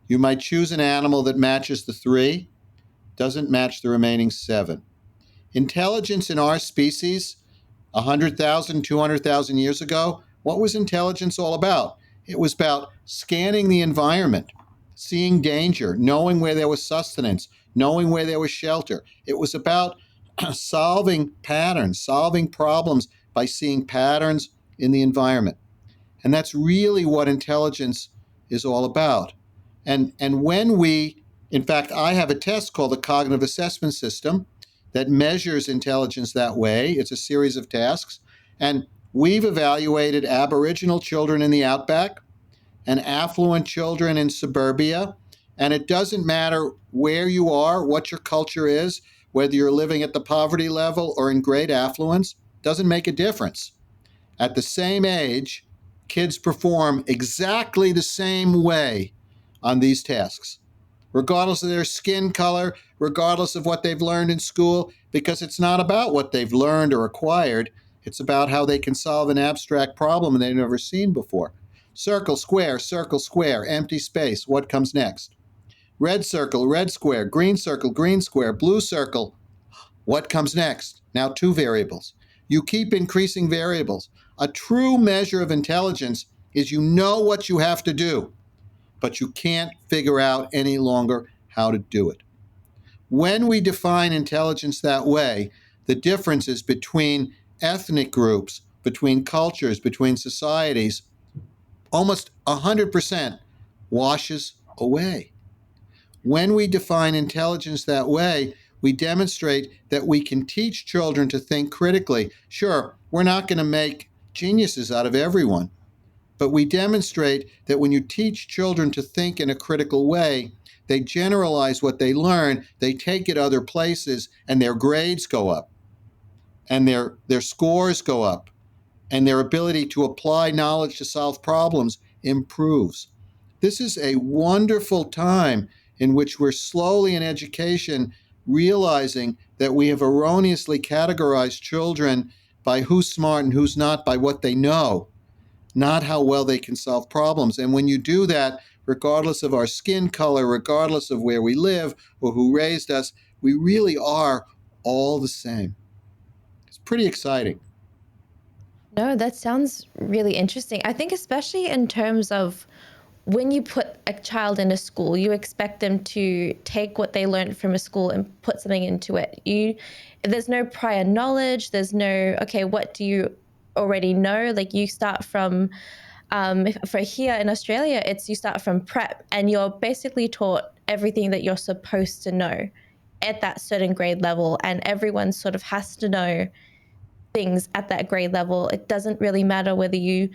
you might choose an animal that matches the 3, doesn't match the remaining 7. Intelligence in our species, 100,000, 200,000 years ago, what was intelligence all about? It was about scanning the environment, seeing danger, knowing where there was sustenance, knowing where there was shelter. It was about solving patterns, solving problems by seeing patterns in the environment. And that's really what intelligence is all about. And when we, in fact, I have a test called the Cognitive Assessment System that measures intelligence that way. It's a series of tasks. And we've evaluated Aboriginal children in the outback and affluent children in suburbia And it doesn't matter where you are, what your culture is, whether you're living at the poverty level or in great affluence, doesn't make a difference. At the same age, kids perform exactly the same way on these tasks, regardless of their skin color, regardless of what they've learned in school, because it's not about what they've learned or acquired. It's about how they can solve an abstract problem they've never seen before. Circle, square, empty space. What comes next? Red circle, red square, green circle, green square, blue circle. What comes next? Now 2 variables. You keep increasing variables. A true measure of intelligence is you know what you have to do, but you can't figure out any longer how to do it. When we define intelligence that way, the differences between ethnic groups, between cultures, between societies, almost 100% washes away. When we define intelligence that way, we demonstrate that we can teach children to think critically. Sure, we're not going to make geniuses out of everyone, but we demonstrate that when you teach children to think in a critical way, they generalize what they learn, they take it other places, and their grades go up, and their scores go up, and their ability to apply knowledge to solve problems improves. This is a wonderful time in which we're slowly in education realizing that we have erroneously categorized children by who's smart and who's not by what they know, not how well they can solve problems. And when you do that, regardless of our skin color, regardless of where we live or who raised us, we really are all the same. It's pretty exciting. No, that sounds really interesting. I think especially in terms of when you put a child in a school, you expect them to take what they learned from a school and put something into it. There's no prior knowledge. There's no, okay, what do you already know? Like you start from, for here in Australia, you start from prep and you're basically taught everything that you're supposed to know at that certain grade level. And everyone sort of has to know things at that grade level. It doesn't really matter whether you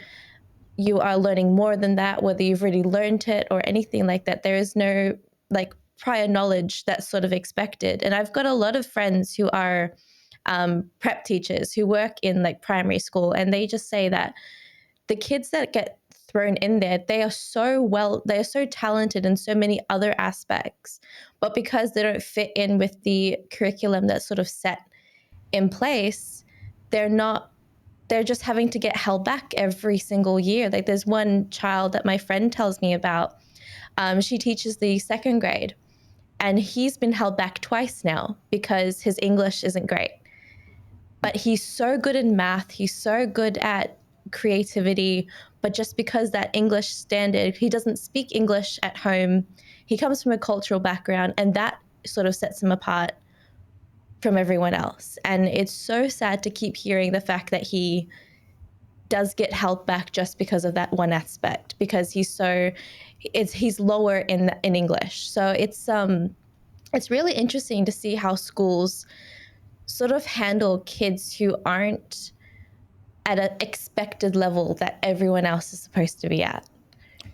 are learning more than that, whether you've already learned it or anything like that. There is no like prior knowledge that's sort of expected. And I've got a lot of friends who are prep teachers who work in like primary school, and they just say that the kids that get thrown in there, they are so talented in so many other aspects, but because they don't fit in with the curriculum that's sort of set in place, they're just having to get held back every single year. Like there's one child that my friend tells me about. She teaches the 2nd grade, and he's been held back twice now because his English isn't great. But he's so good in math, he's so good at creativity, but just because that English standard, he doesn't speak English at home, he comes from a cultural background, and that sort of sets him apart from everyone else. And it's so sad to keep hearing the fact that he does get held back just because of that one aspect, because he's lower in English. So it's really interesting to see how schools sort of handle kids who aren't at an expected level that everyone else is supposed to be at.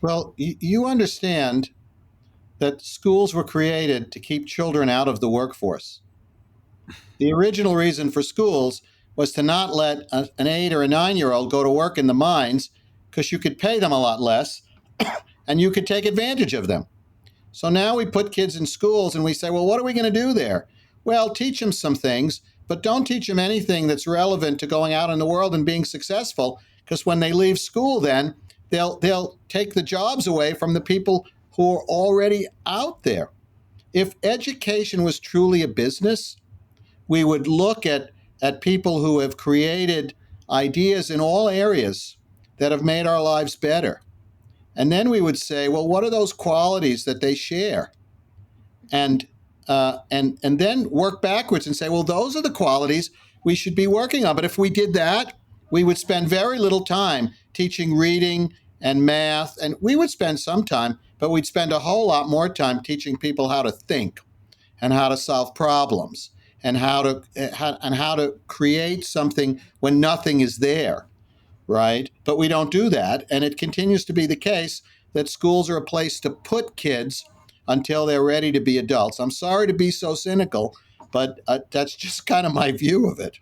Well, you understand that schools were created to keep children out of the workforce. The original reason for schools was to not let an 8 or a 9-year-old go to work in the mines because you could pay them a lot less and you could take advantage of them. So now we put kids in schools and we say, well, what are we going to do there? Well, teach them some things, but don't teach them anything that's relevant to going out in the world and being successful, because when they leave school, then they'll take the jobs away from the people who are already out there. If education was truly a business, we would look at people who have created ideas in all areas that have made our lives better. And then we would say, well, what are those qualities that they share? And then work backwards and say, well, those are the qualities we should be working on. But if we did that, we would spend very little time teaching reading and math. And we would spend some time, but we'd spend a whole lot more time teaching people how to think and how to solve problems and how to create something when nothing is there, right? But we don't do that. And it continues to be the case that schools are a place to put kids until they're ready to be adults. I'm sorry to be so cynical, but that's just kind of my view of it.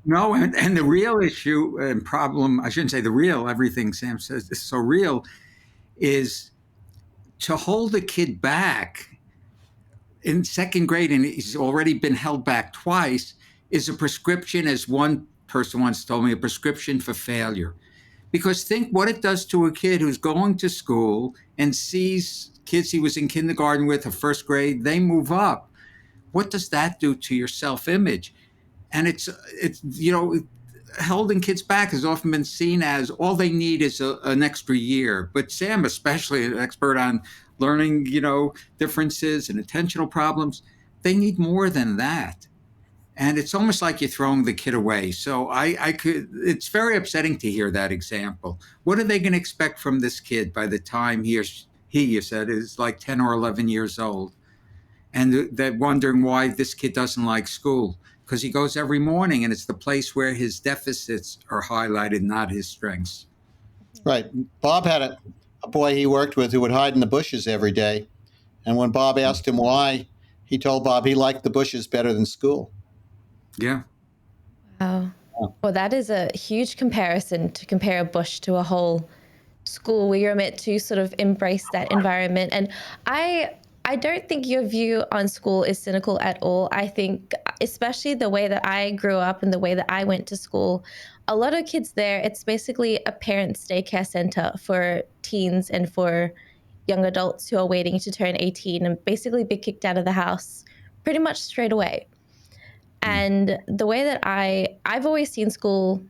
No, and the real issue and problem, I shouldn't say the real, everything Sam says is so real, is to hold a kid back in second grade, and he's already been held back twice, is a prescription, as one person once told me, a prescription for failure. Because think what it does to a kid who's going to school and sees kids he was in kindergarten with or first grade, they move up. What does that do to your self-image? And it's holding kids back has often been seen as all they need is an extra year. But Sam, especially an expert on learning, differences and attentional problems, they need more than that. And it's almost like you're throwing the kid away. So it's very upsetting to hear that example. What are they going to expect from this kid by the time he, you said, is like 10 or 11 years old? And they're wondering why this kid doesn't like school, because he goes every morning and it's the place where his deficits are highlighted, not his strengths. Right. Bob had a boy he worked with who would hide in the bushes every day. And when Bob asked him why, he told Bob he liked the bushes better than school. Yeah. Wow. Well, that is a huge comparison, to compare a bush to a whole school where you're meant to sort of embrace that environment. And I don't think your view on school is cynical at all. I think, especially the way that I grew up and the way that I went to school, a lot of kids there, it's basically a parents' daycare center for teens and for young adults who are waiting to turn 18 and basically be kicked out of the house pretty much straight away. And the way that I've always seen school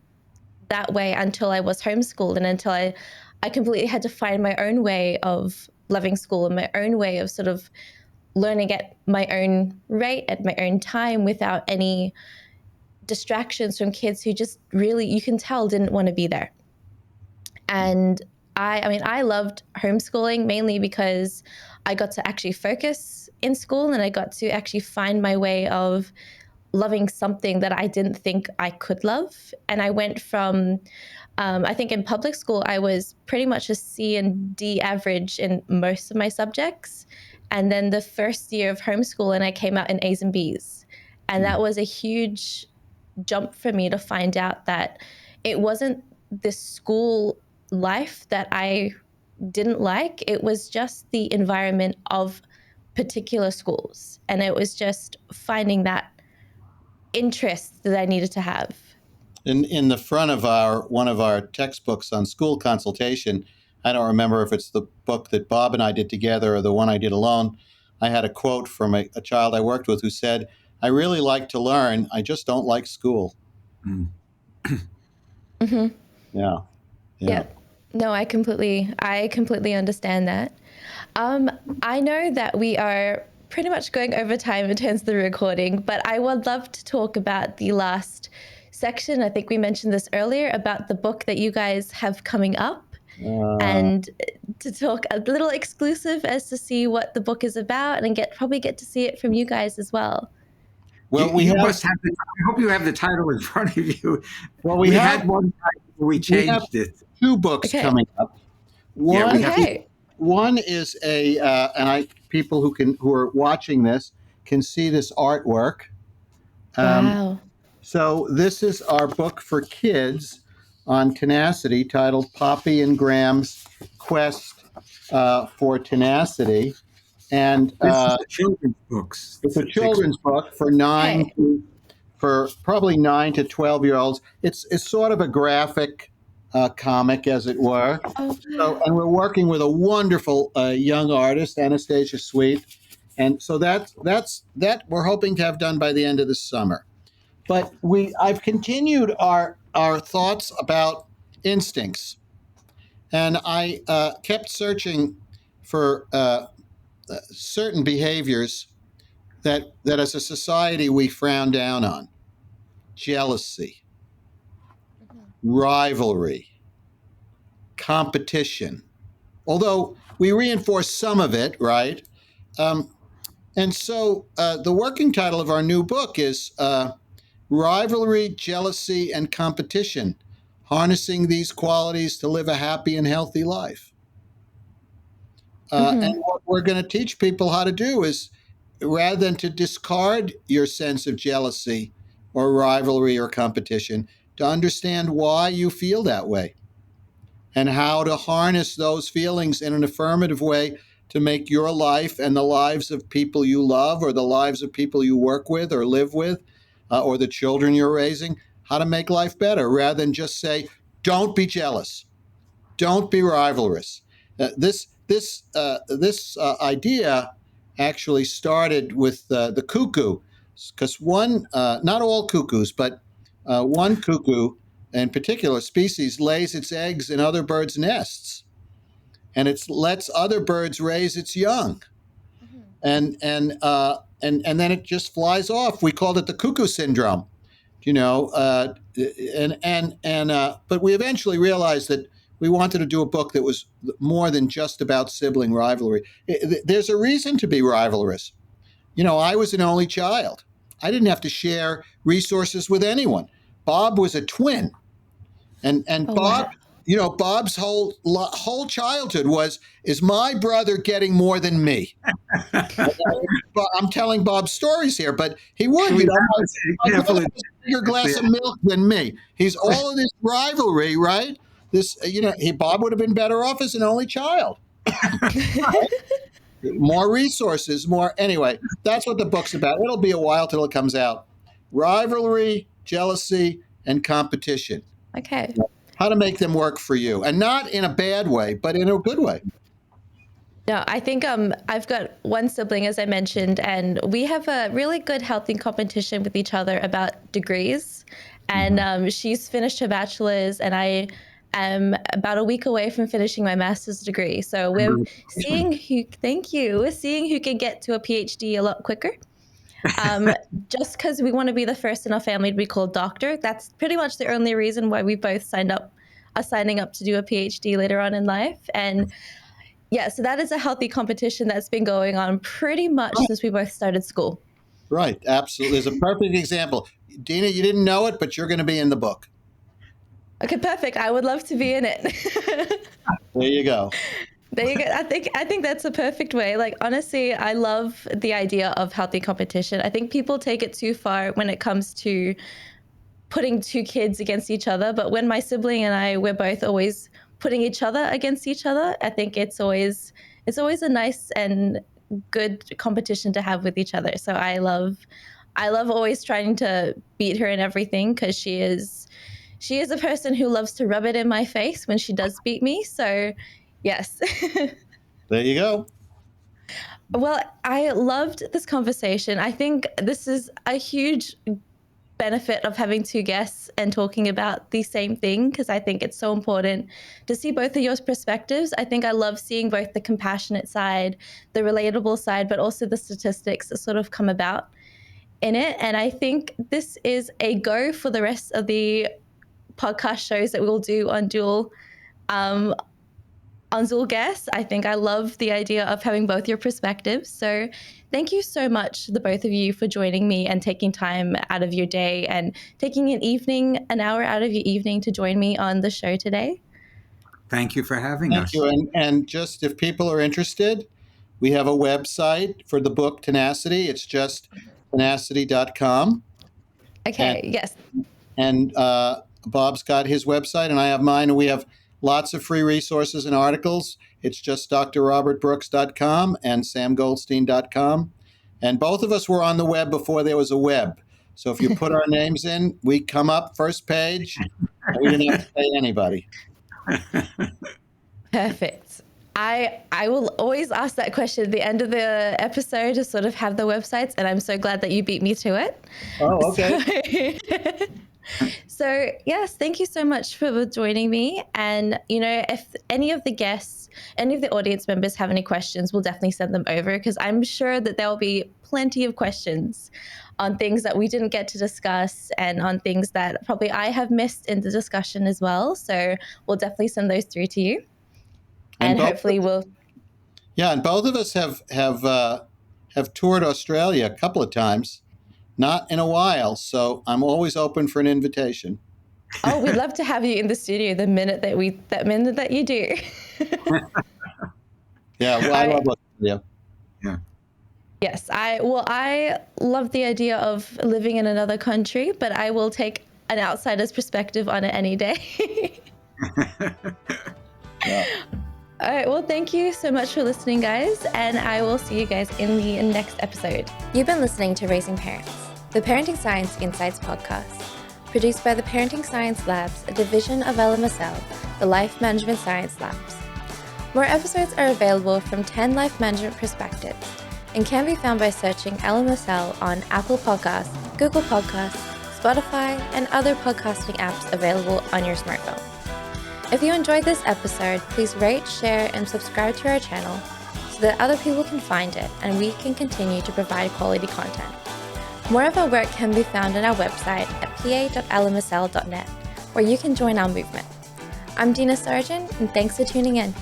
that way until I was homeschooled, and until I completely had to find my own way of loving school and my own way of sort of learning at my own rate, at my own time, without any distractions from kids who just really, you can tell, didn't want to be there. And I loved homeschooling mainly because I got to actually focus in school, and I got to actually find my way of loving something that I didn't think I could love. And I went from, I think in public school, I was pretty much a C and D average in most of my subjects. And then the first year of homeschool, and I came out in A's and B's. And that was a huge jump for me to find out that it wasn't this school life that I didn't like. It was just the environment of particular schools. And it was just finding that interest that I needed to have. In the front of one of our textbooks on school consultation, I don't remember if it's the book that Bob and I did together or the one I did alone, I had a quote from a child I worked with who said, "I really like to learn, I just don't like school." Mm-hmm. Yeah. No, I completely understand that. I know that we are pretty much going over time in terms of the recording, but I would love to talk about the last section. I think we mentioned this earlier about the book that you guys have coming up, and to talk a little exclusive as to see what the book is about, and probably get to see it from you guys as well. Well, I hope you have the title in front of you. Well, we had one title, we changed it. Two books coming up. One is people who are watching this can see this artwork. Wow. So this is our book for kids on tenacity, titled Poppy and Graham's Quest for Tenacity. And this is a children's books. It's a children's book for probably 9 to 12-year-olds. It's sort of a graphic comic, as it were. And we're working with a wonderful young artist, Anastasia Sweet. And so that we're hoping to have done by the end of the summer. But I've continued our thoughts about instincts, and I kept searching for certain behaviors that as a society we frown down on: jealousy, rivalry, competition. Although we reinforce some of it, right? And so the working title of our new book is Rivalry, Jealousy, and Competition: Harnessing These Qualities to Live a Happy and Healthy Life. And what we're going to teach people how to do is, rather than to discard your sense of jealousy or rivalry or competition, to understand why you feel that way and how to harness those feelings in an affirmative way to make your life and the lives of people you love or the lives of people you work with or live with or the children you're raising, how to make life better rather than just say, don't be jealous. Don't be rivalrous. This idea actually started with the cuckoo, because not all cuckoos, but one cuckoo in particular species lays its eggs in other birds' nests, and it lets other birds raise its young, and then it just flies off. We called it the cuckoo syndrome, but we eventually realized that we wanted to do a book that was more than just about sibling rivalry. There's a reason to be rivalrous. I was an only child. I didn't have to share resources with anyone. Bob was a twin, and Bob, wow. Bob's whole childhood is my brother getting more than me? I'm telling Bob's stories here, but he would. My brother has a bigger glass of milk than me. He's all of this rivalry, right? Bob would have been better off as an only child. More resources, anyway, that's what the book's about. It'll be a while till it comes out. Rivalry, jealousy, and competition. Okay. How to make them work for you, and not in a bad way, but in a good way. No, I think I've got one sibling, as I mentioned, and we have a really good, healthy competition with each other about degrees. And she's finished her bachelor's, and I am about a week away from finishing my master's degree. So we're seeing we're seeing who can get to a PhD a lot quicker. Just because we want to be the first in our family to be called doctor. That's pretty much the only reason why we both are signing up to do a PhD later on in life. And yeah, so that is a healthy competition that's been going on pretty much since we both started school. Right, absolutely. There's a perfect example. Dina, you didn't know it, but you're going to be in the book. Okay, perfect. I would love to be in it. There you go. There you go. I think that's a perfect way. Like, honestly, I love the idea of healthy competition. I think people take it too far when it comes to putting two kids against each other. But when my sibling and we're both always putting each other against each other, I think it's always a nice and good competition to have with each other. So I love always trying to beat her in everything, because she is a person who loves to rub it in my face when she does beat me. So yes. There you go. Well, I loved this conversation. I think this is a huge benefit of having two guests and talking about the same thing, because I think it's so important to see both of your perspectives. I think I love seeing both the compassionate side, the relatable side, but also the statistics that sort of come about in it. And I think this is a go for the rest of the podcast shows that we'll do on dual guests. I think I love the idea of having both your perspectives. So thank you so much, the both of you, for joining me and taking time out of your day and taking an hour out of your evening to join me on the show today. Thank you for having us. Thank you. And just if people are interested, we have a website for the book Tenacity. It's just tenacity.com. Okay, yes. And Bob's got his website, and I have mine, and we have lots of free resources and articles. It's just drrobertbrooks.com and samgoldstein.com. And both of us were on the web before there was a web. So if you put our names in, we come up first page, and we didn't have to pay anybody. Perfect. I will always ask that question at the end of the episode to sort of have the websites, and I'm so glad that you beat me to it. Oh, okay. So yes, thank you so much for joining me. And, if any of the guests, any of the audience members have any questions, we'll definitely send them over, because I'm sure that there will be plenty of questions on things that we didn't get to discuss and on things that probably I have missed in the discussion as well. So we'll definitely send those through to you. And hopefully we'll. Yeah, and both of us have toured Australia a couple of times. Not in a while, so I'm always open for an invitation. Oh, we'd love to have you in the studio the minute that you do. Yeah, well, I love Australia. Yeah. Yes, I love the idea of living in another country, but I will take an outsider's perspective on it any day. Yeah. All right, well, thank you so much for listening, guys, and I will see you guys in the next episode. You've been listening to Raising Parents, the Parenting Science Insights podcast, produced by the Parenting Science Labs, a division of LMSL, the Life Management Science Labs. More episodes are available from 10 life management perspectives and can be found by searching LMSL on Apple Podcasts, Google Podcasts, Spotify, and other podcasting apps available on your smartphone. If you enjoyed this episode, please rate, share, and subscribe to our channel so that other people can find it and we can continue to provide quality content. More of our work can be found on our website at pa.lmsl.net, where you can join our movement. I'm Dina Sargeant, and thanks for tuning in.